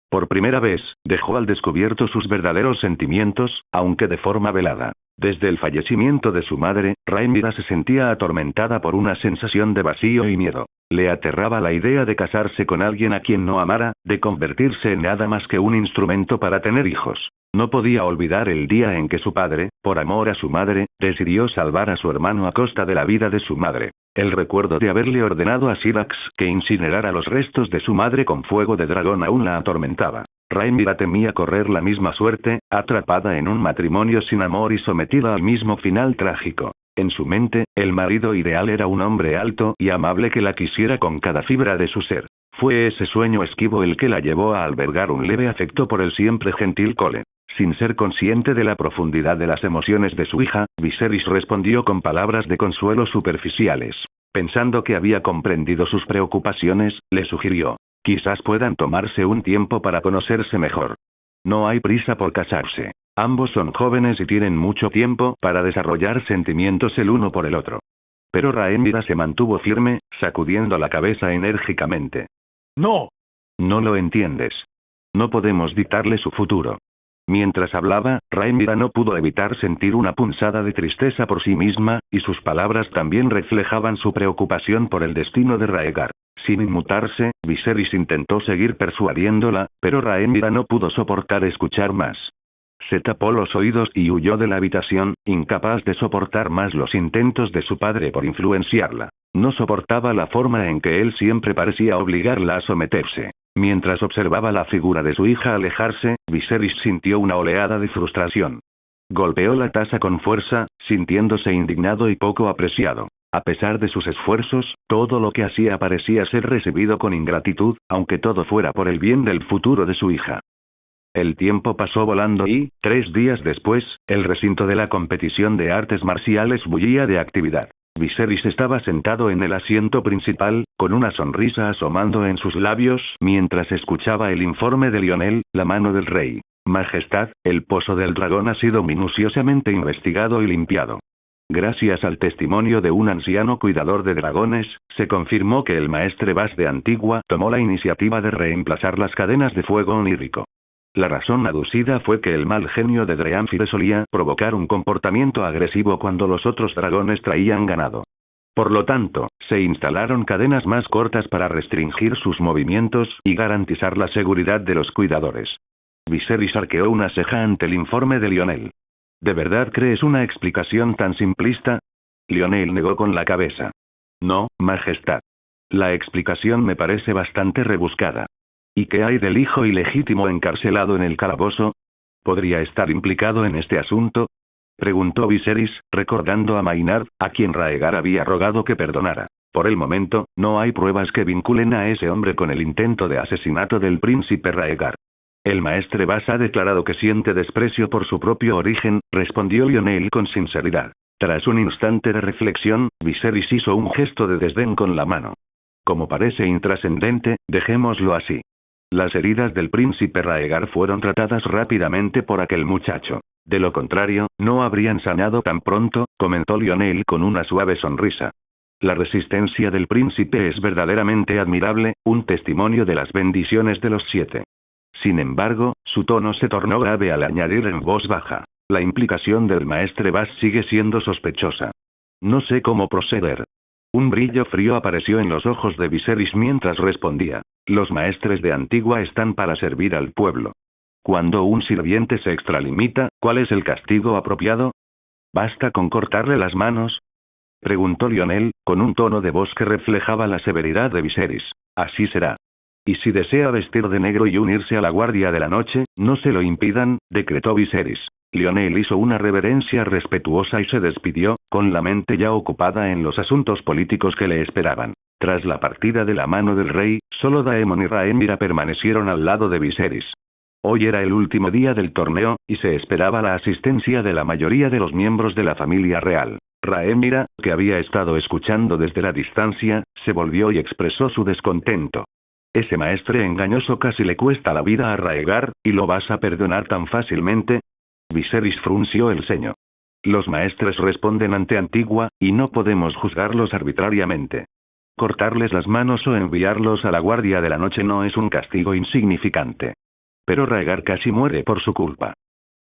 Por primera vez, dejó al descubierto sus verdaderos sentimientos, aunque de forma velada. Desde el fallecimiento de su madre, Rhaenyra se sentía atormentada por una sensación de vacío y miedo. Le aterraba la idea de casarse con alguien a quien no amara, de convertirse en nada más que un instrumento para tener hijos. No podía olvidar el día en que su padre, por amor a su madre, decidió salvar a su hermano a costa de la vida de su madre. El recuerdo de haberle ordenado a Syrax que incinerara los restos de su madre con fuego de dragón aún la atormentaba. Rhaenyra temía correr la misma suerte, atrapada en un matrimonio sin amor y sometida al mismo final trágico. En su mente, el marido ideal era un hombre alto y amable que la quisiera con cada fibra de su ser. Fue ese sueño esquivo el que la llevó a albergar un leve afecto por el siempre gentil Cole. Sin ser consciente de la profundidad de las emociones de su hija, Viserys respondió con palabras de consuelo superficiales. Pensando que había comprendido sus preocupaciones, le sugirió. Quizás puedan tomarse un tiempo para conocerse mejor. No hay prisa por casarse. Ambos son jóvenes y tienen mucho tiempo para desarrollar sentimientos el uno por el otro. Pero Rhaenyra se mantuvo firme, sacudiendo la cabeza enérgicamente. No. No lo entiendes. No podemos dictarle su futuro. Mientras hablaba, Rhaenyra no pudo evitar sentir una punzada de tristeza por sí misma, y sus palabras también reflejaban su preocupación por el destino de Rhaegar. Sin inmutarse, Viserys intentó seguir persuadiéndola, pero Rhaenyra no pudo soportar escuchar más. Se tapó los oídos y huyó de la habitación, incapaz de soportar más los intentos de su padre por influenciarla. No soportaba la forma en que él siempre parecía obligarla a someterse. Mientras observaba la figura de su hija alejarse, Viserys sintió una oleada de frustración. Golpeó la taza con fuerza, sintiéndose indignado y poco apreciado. A pesar de sus esfuerzos, todo lo que hacía parecía ser recibido con ingratitud, aunque todo fuera por el bien del futuro de su hija. El tiempo pasó volando y, 3 días después, el recinto de la competición de artes marciales bullía de actividad. Viserys estaba sentado en el asiento principal, con una sonrisa asomando en sus labios mientras escuchaba el informe de Lionel, la mano del rey. Majestad, el pozo del dragón ha sido minuciosamente investigado y limpiado. Gracias al testimonio de un anciano cuidador de dragones, se confirmó que el maestre Bas de Antigua tomó la iniciativa de reemplazar las cadenas de fuego onírico. La razón aducida fue que el mal genio de Dreamfire solía provocar un comportamiento agresivo cuando los otros dragones traían ganado. Por lo tanto, se instalaron cadenas más cortas para restringir sus movimientos y garantizar la seguridad de los cuidadores. Viserys arqueó una ceja ante el informe de Lionel. ¿De verdad crees una explicación tan simplista? Lionel negó con la cabeza. No, Majestad. La explicación me parece bastante rebuscada. ¿Y qué hay del hijo ilegítimo encarcelado en el calabozo? ¿Podría estar implicado en este asunto? Preguntó Viserys, recordando a Maynard, a quien Rhaegar había rogado que perdonara. Por el momento, no hay pruebas que vinculen a ese hombre con el intento de asesinato del príncipe Rhaegar. El maestre Bas ha declarado que siente desprecio por su propio origen, respondió Lionel con sinceridad. Tras un instante de reflexión, Viserys hizo un gesto de desdén con la mano. Como parece intrascendente, dejémoslo así. Las heridas del príncipe Raegar fueron tratadas rápidamente por aquel muchacho. De lo contrario, no habrían sanado tan pronto, comentó Lionel con una suave sonrisa. La resistencia del príncipe es verdaderamente admirable, un testimonio de las bendiciones de los 7. Sin embargo, su tono se tornó grave al añadir en voz baja. La implicación del maestre Bass sigue siendo sospechosa. No sé cómo proceder. Un brillo frío apareció en los ojos de Viserys mientras respondía. Los maestres de Antigua están para servir al pueblo. Cuando un sirviente se extralimita, ¿cuál es el castigo apropiado? ¿Basta con cortarle las manos? Preguntó Lionel, con un tono de voz que reflejaba la severidad de Viserys. Así será. Y si desea vestir de negro y unirse a la Guardia de la Noche, no se lo impidan, decretó Viserys. Lionel hizo una reverencia respetuosa y se despidió, con la mente ya ocupada en los asuntos políticos que le esperaban. Tras la partida de la mano del rey, solo Daemon y Rhaenyra permanecieron al lado de Viserys. Hoy era el último día del torneo, y se esperaba la asistencia de la mayoría de los miembros de la familia real. Rhaenyra, que había estado escuchando desde la distancia, se volvió y expresó su descontento. Ese maestre engañoso casi le cuesta la vida a Raegar, ¿y lo vas a perdonar tan fácilmente? Viserys frunció el ceño. Los maestres responden ante Antigua, y no podemos juzgarlos arbitrariamente. Cortarles las manos o enviarlos a la Guardia de la Noche no es un castigo insignificante. Pero Raegar casi muere por su culpa.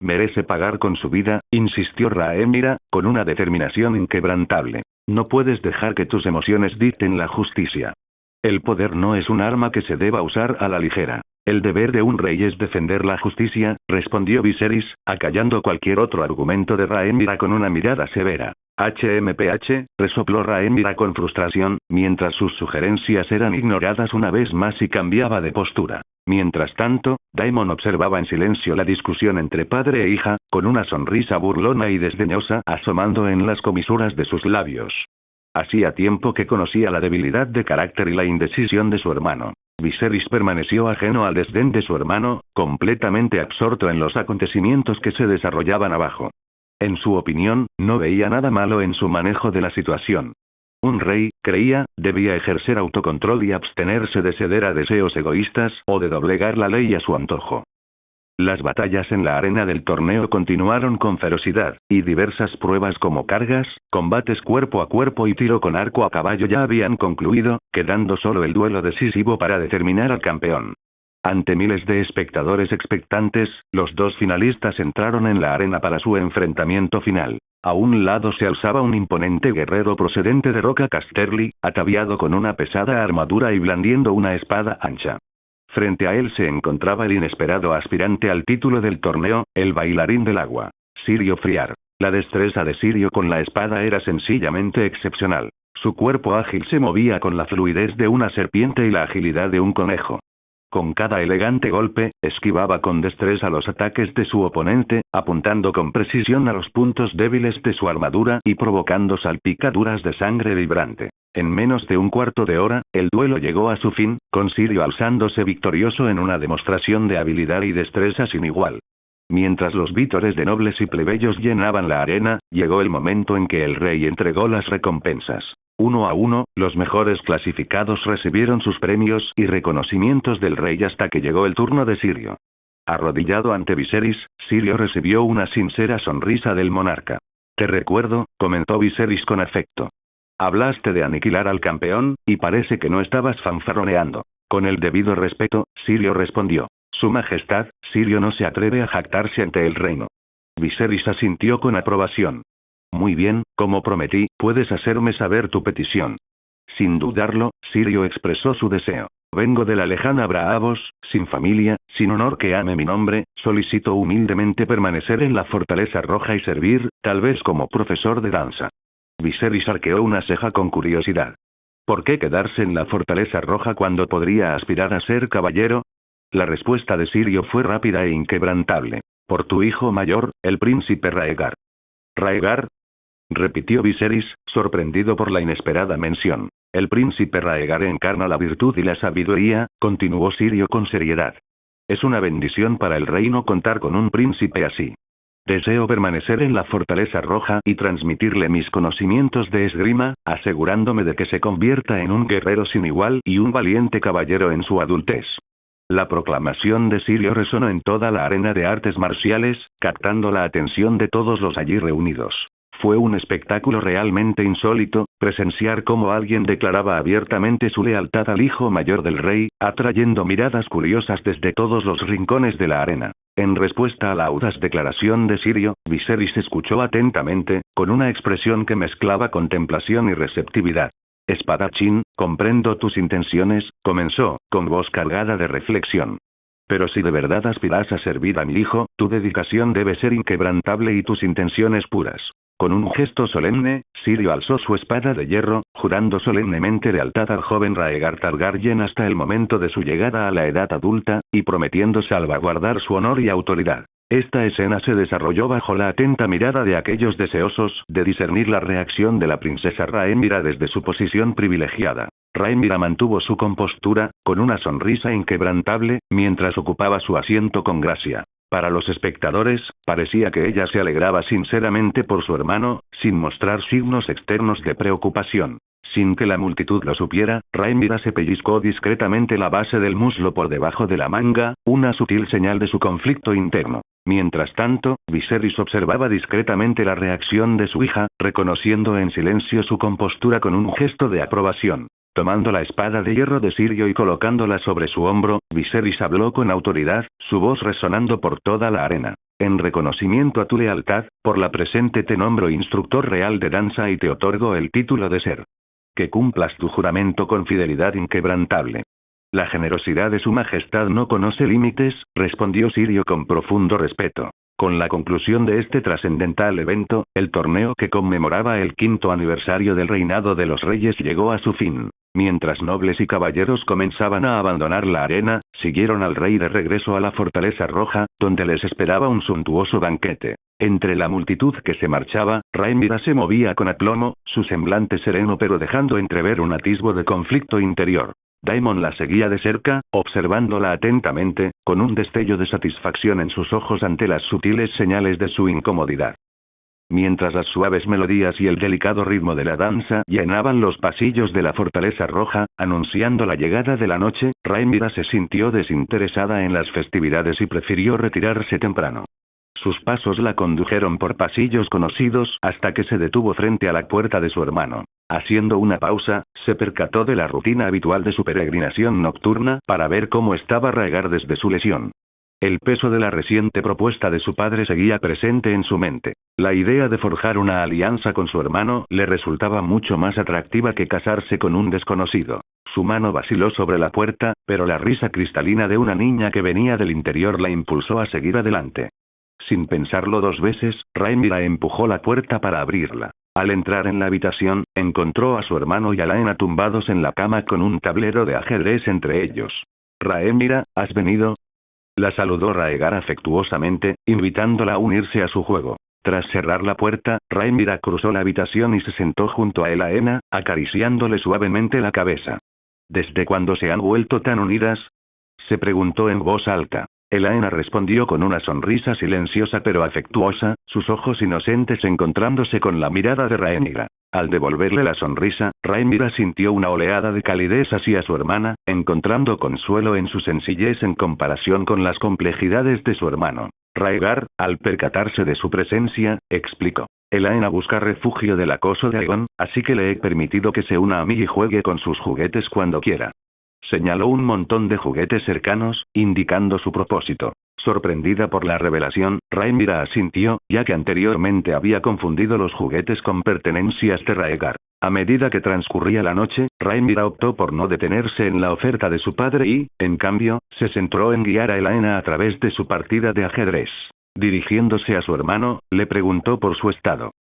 Merece pagar con su vida, insistió Rhaenyra, con una determinación inquebrantable. No puedes dejar que tus emociones dicten la justicia. El poder no es un arma que se deba usar a la ligera. El deber de un rey es defender la justicia, respondió Viserys, acallando cualquier otro argumento de Rhaenyra con una mirada severa. HMPH, resopló Rhaenyra con frustración, mientras sus sugerencias eran ignoradas una vez más y cambiaba de postura. Mientras tanto, Daemon observaba en silencio la discusión entre padre e hija, con una sonrisa burlona y desdeñosa asomando en las comisuras de sus labios. Hacía tiempo que conocía la debilidad de carácter y la indecisión de su hermano. Viserys permaneció ajeno al desdén de su hermano, completamente absorto en los acontecimientos que se desarrollaban abajo. En su opinión, no veía nada malo en su manejo de la situación. Un rey, creía, debía ejercer autocontrol y abstenerse de ceder a deseos egoístas o de doblegar la ley a su antojo. Las batallas en la arena del torneo continuaron con ferocidad, y diversas pruebas como cargas, combates cuerpo a cuerpo y tiro con arco a caballo ya habían concluido, quedando solo el duelo decisivo para determinar al campeón. Ante miles de espectadores expectantes, los dos finalistas entraron en la arena para su enfrentamiento final. A un lado se alzaba un imponente guerrero procedente de Roca Casterly, ataviado con una pesada armadura y blandiendo una espada ancha. Frente a él se encontraba el inesperado aspirante al título del torneo, el bailarín del agua, Syrio Friar. La destreza de Syrio con la espada era sencillamente excepcional. Su cuerpo ágil se movía con la fluidez de una serpiente y la agilidad de un conejo. Con cada elegante golpe, esquivaba con destreza los ataques de su oponente, apuntando con precisión a los puntos débiles de su armadura y provocando salpicaduras de sangre vibrante. En menos de un cuarto de hora, el duelo llegó a su fin, con Syrio alzándose victorioso en una demostración de habilidad y destreza sin igual. Mientras los vítores de nobles y plebeyos llenaban la arena, llegó el momento en que el rey entregó las recompensas. 1 a 1, los mejores clasificados recibieron sus premios y reconocimientos del rey hasta que llegó el turno de Syrio. Arrodillado ante Viserys, Syrio recibió una sincera sonrisa del monarca. Te recuerdo, comentó Viserys con afecto. Hablaste de aniquilar al campeón, y parece que no estabas fanfarroneando. Con el debido respeto, Syrio respondió. Su Majestad, Syrio no se atreve a jactarse ante el reino. Viserys asintió con aprobación. Muy bien, como prometí, puedes hacerme saber tu petición. Sin dudarlo, Syrio expresó su deseo. Vengo de la lejana Braavos, sin familia, sin honor que ame mi nombre, solicito humildemente permanecer en la Fortaleza Roja y servir, tal vez como profesor de danza. Viserys arqueó una ceja con curiosidad. ¿Por qué quedarse en la Fortaleza Roja cuando podría aspirar a ser caballero? La respuesta de Syrio fue rápida e inquebrantable. Por tu hijo mayor, el príncipe Raegar. ¿Raegar? Repitió Viserys, sorprendido por la inesperada mención. El príncipe Raegar encarna la virtud y la sabiduría, continuó Syrio con seriedad. Es una bendición para el reino contar con un príncipe así. Deseo permanecer en la Fortaleza Roja y transmitirle mis conocimientos de esgrima, asegurándome de que se convierta en un guerrero sin igual y un valiente caballero en su adultez. La proclamación de Sirio resonó en toda la arena de artes marciales, captando la atención de todos los allí reunidos. Fue un espectáculo realmente insólito, presenciar cómo alguien declaraba abiertamente su lealtad al hijo mayor del rey, atrayendo miradas curiosas desde todos los rincones de la arena. En respuesta a la audaz declaración de Sirio, Viserys escuchó atentamente, con una expresión que mezclaba contemplación y receptividad. Espadachín, comprendo tus intenciones, comenzó, con voz cargada de reflexión. Pero si de verdad aspiras a servir a mi hijo, tu dedicación debe ser inquebrantable y tus intenciones puras. Con un gesto solemne, Sirio alzó su espada de hierro, jurando solemnemente lealtad al joven Raegar Targaryen hasta el momento de su llegada a la edad adulta, y prometiendo salvaguardar su honor y autoridad. Esta escena se desarrolló bajo la atenta mirada de aquellos deseosos de discernir la reacción de la princesa Rhaenyra desde su posición privilegiada. Rhaenyra mantuvo su compostura, con una sonrisa inquebrantable, mientras ocupaba su asiento con gracia. Para los espectadores, parecía que ella se alegraba sinceramente por su hermano, sin mostrar signos externos de preocupación. Sin que la multitud lo supiera, Rhaenyra se pellizcó discretamente la base del muslo por debajo de la manga, una sutil señal de su conflicto interno. Mientras tanto, Viserys observaba discretamente la reacción de su hija, reconociendo en silencio su compostura con un gesto de aprobación. Tomando la espada de hierro de Sirio y colocándola sobre su hombro, Viserys habló con autoridad, su voz resonando por toda la arena. En reconocimiento a tu lealtad, por la presente te nombro instructor real de danza y te otorgo el título de ser. Que cumplas tu juramento con fidelidad inquebrantable. La generosidad de su majestad no conoce límites, respondió Sirio con profundo respeto. Con la conclusión de este trascendental evento, el torneo que conmemoraba el 5º aniversario del reinado de los reyes llegó a su fin. Mientras nobles y caballeros comenzaban a abandonar la arena, siguieron al rey de regreso a la Fortaleza Roja, donde les esperaba un suntuoso banquete. Entre la multitud que se marchaba, Rhaenyra se movía con aplomo, su semblante sereno pero dejando entrever un atisbo de conflicto interior. Daemon la seguía de cerca, observándola atentamente, con un destello de satisfacción en sus ojos ante las sutiles señales de su incomodidad. Mientras las suaves melodías y el delicado ritmo de la danza llenaban los pasillos de la Fortaleza Roja, anunciando la llegada de la noche, Rhaenyra se sintió desinteresada en las festividades y prefirió retirarse temprano. Sus pasos la condujeron por pasillos conocidos hasta que se detuvo frente a la puerta de su hermano. Haciendo una pausa, se percató de la rutina habitual de su peregrinación nocturna para ver cómo estaba Rhaegar desde su lesión. El peso de la reciente propuesta de su padre seguía presente en su mente. La idea de forjar una alianza con su hermano le resultaba mucho más atractiva que casarse con un desconocido. Su mano vaciló sobre la puerta, pero la risa cristalina de una niña que venía del interior la impulsó a seguir adelante. Sin pensarlo dos veces, Rhaenyra empujó la puerta para abrirla. Al entrar en la habitación, encontró a su hermano y a Laena tumbados en la cama con un tablero de ajedrez entre ellos. «Rhaenyra, ¿has venido?», la saludó Rhaegar afectuosamente, invitándola a unirse a su juego. Tras cerrar la puerta, Rhaenyra cruzó la habitación y se sentó junto a Elaena, acariciándole suavemente la cabeza. «¿Desde cuándo se han vuelto tan unidas?», se preguntó en voz alta. Elaena respondió con una sonrisa silenciosa pero afectuosa, sus ojos inocentes encontrándose con la mirada de Rhaenyra. Al devolverle la sonrisa, Rhaenyra sintió una oleada de calidez hacia su hermana, encontrando consuelo en su sencillez en comparación con las complejidades de su hermano. Rhaegar, al percatarse de su presencia, explicó. Elaena busca refugio del acoso de Aegon, así que le he permitido que se una a mí y juegue con sus juguetes cuando quiera. Señaló un montón de juguetes cercanos, indicando su propósito. Sorprendida por la revelación, Rhaenyra asintió, ya que anteriormente había confundido los juguetes con pertenencias de Rhaegar. A medida que transcurría la noche, Rhaenyra optó por no detenerse en la oferta de su padre y, en cambio, se centró en guiar a Elaena a través de su partida de ajedrez. Dirigiéndose a su hermano, le preguntó por su estado.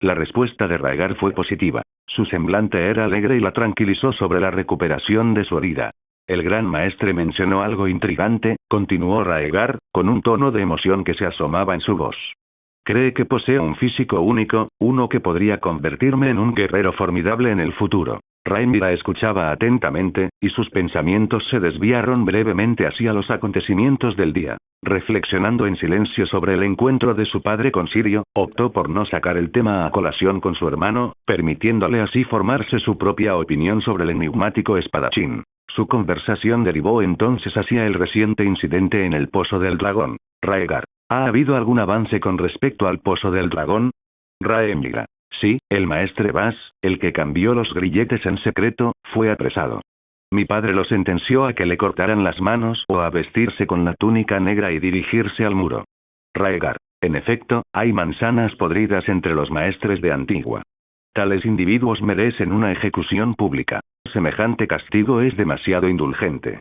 La respuesta de Rhaegar fue positiva. Su semblante era alegre y la tranquilizó sobre la recuperación de su herida. El gran maestre mencionó algo intrigante, continuó Rhaegar, con un tono de emoción que se asomaba en su voz. Cree que posee un físico único, uno que podría convertirme en un guerrero formidable en el futuro. Rhaenyra escuchaba atentamente, y sus pensamientos se desviaron brevemente hacia los acontecimientos del día. Reflexionando en silencio sobre el encuentro de su padre con Sirio, optó por no sacar el tema a colación con su hermano, permitiéndole así formarse su propia opinión sobre el enigmático espadachín. Su conversación derivó entonces hacia el reciente incidente en el Pozo del Dragón. Rhaegar, ¿ha habido algún avance con respecto al Pozo del Dragón? Rhaenyra. Sí, el maestre Bas, el que cambió los grilletes en secreto, fue apresado. Mi padre lo sentenció a que le cortaran las manos o a vestirse con la túnica negra y dirigirse al muro. Rhaegar. En efecto, hay manzanas podridas entre los maestres de Antigua. Tales individuos merecen una ejecución pública. Semejante castigo es demasiado indulgente.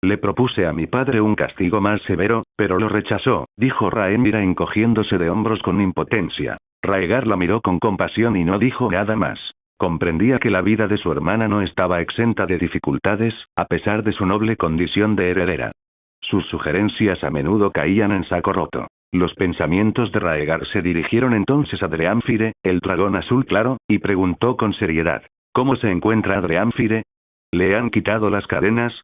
Le propuse a mi padre un castigo más severo, pero lo rechazó, dijo Rhaenyra encogiéndose de hombros con impotencia. Rhaegar la miró con compasión y no dijo nada más. Comprendía que la vida de su hermana no estaba exenta de dificultades, a pesar de su noble condición de heredera. Sus sugerencias a menudo caían en saco roto. Los pensamientos de Rhaegar se dirigieron entonces a Dreamfire, el dragón azul claro, y preguntó con seriedad. ¿Cómo se encuentra Dreamfire? ¿Le han quitado las cadenas?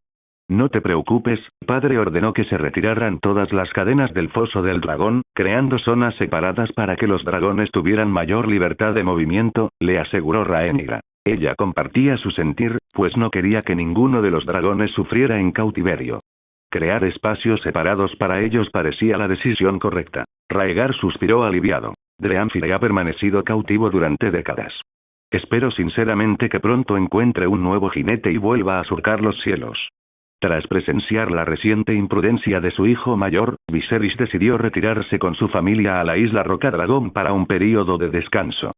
No te preocupes, padre ordenó que se retiraran todas las cadenas del foso del dragón, creando zonas separadas para que los dragones tuvieran mayor libertad de movimiento, le aseguró Rhaenyra. Ella compartía su sentir, pues no quería que ninguno de los dragones sufriera en cautiverio. Crear espacios separados para ellos parecía la decisión correcta. Rhaegar suspiró aliviado. Dreamfire ha permanecido cautivo durante décadas. Espero sinceramente que pronto encuentre un nuevo jinete y vuelva a surcar los cielos. Tras presenciar la reciente imprudencia de su hijo mayor, Viserys decidió retirarse con su familia a la isla Rocadragón para un período de descanso.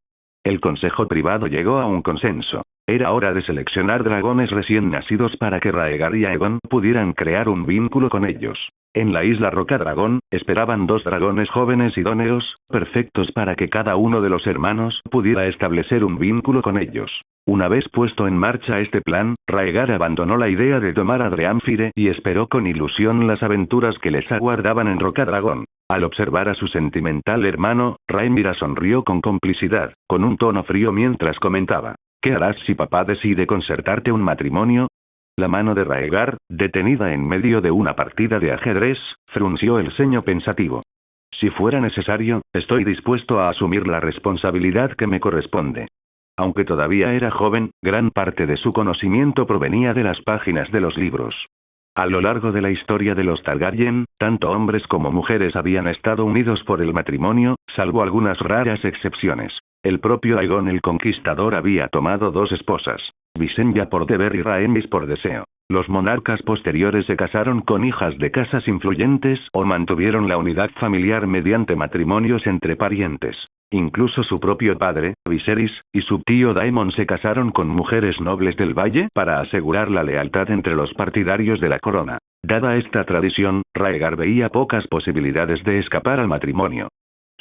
El consejo privado llegó a un consenso. Era hora de seleccionar dragones recién nacidos para que Rhaegar y Aegon pudieran crear un vínculo con ellos. En la isla Rocadragón, esperaban 2 dragones jóvenes idóneos, perfectos para que cada uno de los hermanos pudiera establecer un vínculo con ellos. Una vez puesto en marcha este plan, Rhaegar abandonó la idea de tomar a Dreamfire y esperó con ilusión las aventuras que les aguardaban en Rocadragón. Al observar a su sentimental hermano, Rhaenyra sonrió con complicidad, con un tono frío mientras comentaba. ¿Qué harás si papá decide concertarte un matrimonio? La mano de Rhaegar, detenida en medio de una partida de ajedrez, frunció el ceño pensativo. Si fuera necesario, estoy dispuesto a asumir la responsabilidad que me corresponde. Aunque todavía era joven, gran parte de su conocimiento provenía de las páginas de los libros. A lo largo de la historia de los Targaryen, tanto hombres como mujeres habían estado unidos por el matrimonio, salvo algunas raras excepciones. El propio Aegon el Conquistador había tomado 2 esposas, Visenya por deber y Rhaenys por deseo. Los monarcas posteriores se casaron con hijas de casas influyentes o mantuvieron la unidad familiar mediante matrimonios entre parientes. Incluso su propio padre, Viserys, y su tío Daemon se casaron con mujeres nobles del valle para asegurar la lealtad entre los partidarios de la corona. Dada esta tradición, Rhaegar veía pocas posibilidades de escapar al matrimonio.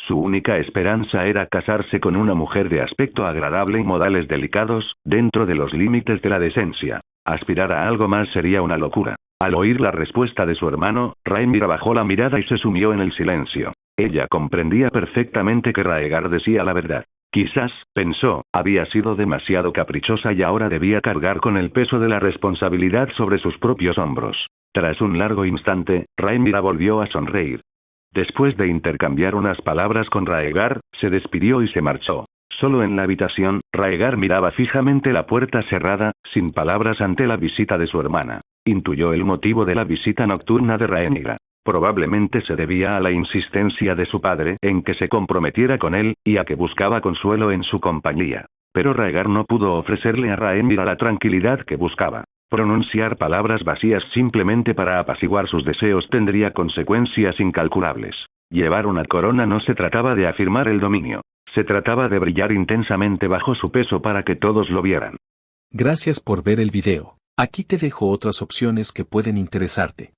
Su única esperanza era casarse con una mujer de aspecto agradable y modales delicados, dentro de los límites de la decencia. Aspirar a algo más sería una locura. Al oír la respuesta de su hermano, Rhaenyra bajó la mirada y se sumió en el silencio. Ella comprendía perfectamente que Rhaegar decía la verdad. Quizás, pensó, había sido demasiado caprichosa y ahora debía cargar con el peso de la responsabilidad sobre sus propios hombros. Tras un largo instante, Rhaenyra volvió a sonreír. Después de intercambiar unas palabras con Rhaegar, se despidió y se marchó. Solo en la habitación, Rhaegar miraba fijamente la puerta cerrada, sin palabras ante la visita de su hermana. Intuyó el motivo de la visita nocturna de Rhaenyra. Probablemente se debía a la insistencia de su padre en que se comprometiera con él, y a que buscaba consuelo en su compañía. Pero Rhaegar no pudo ofrecerle a Rhaenyra la tranquilidad que buscaba. Pronunciar palabras vacías simplemente para apaciguar sus deseos tendría consecuencias incalculables. Llevar una corona no se trataba de afirmar el dominio. Se trataba de brillar intensamente bajo su peso para que todos lo vieran. Gracias por ver el video. Aquí te dejo otras opciones que pueden interesarte.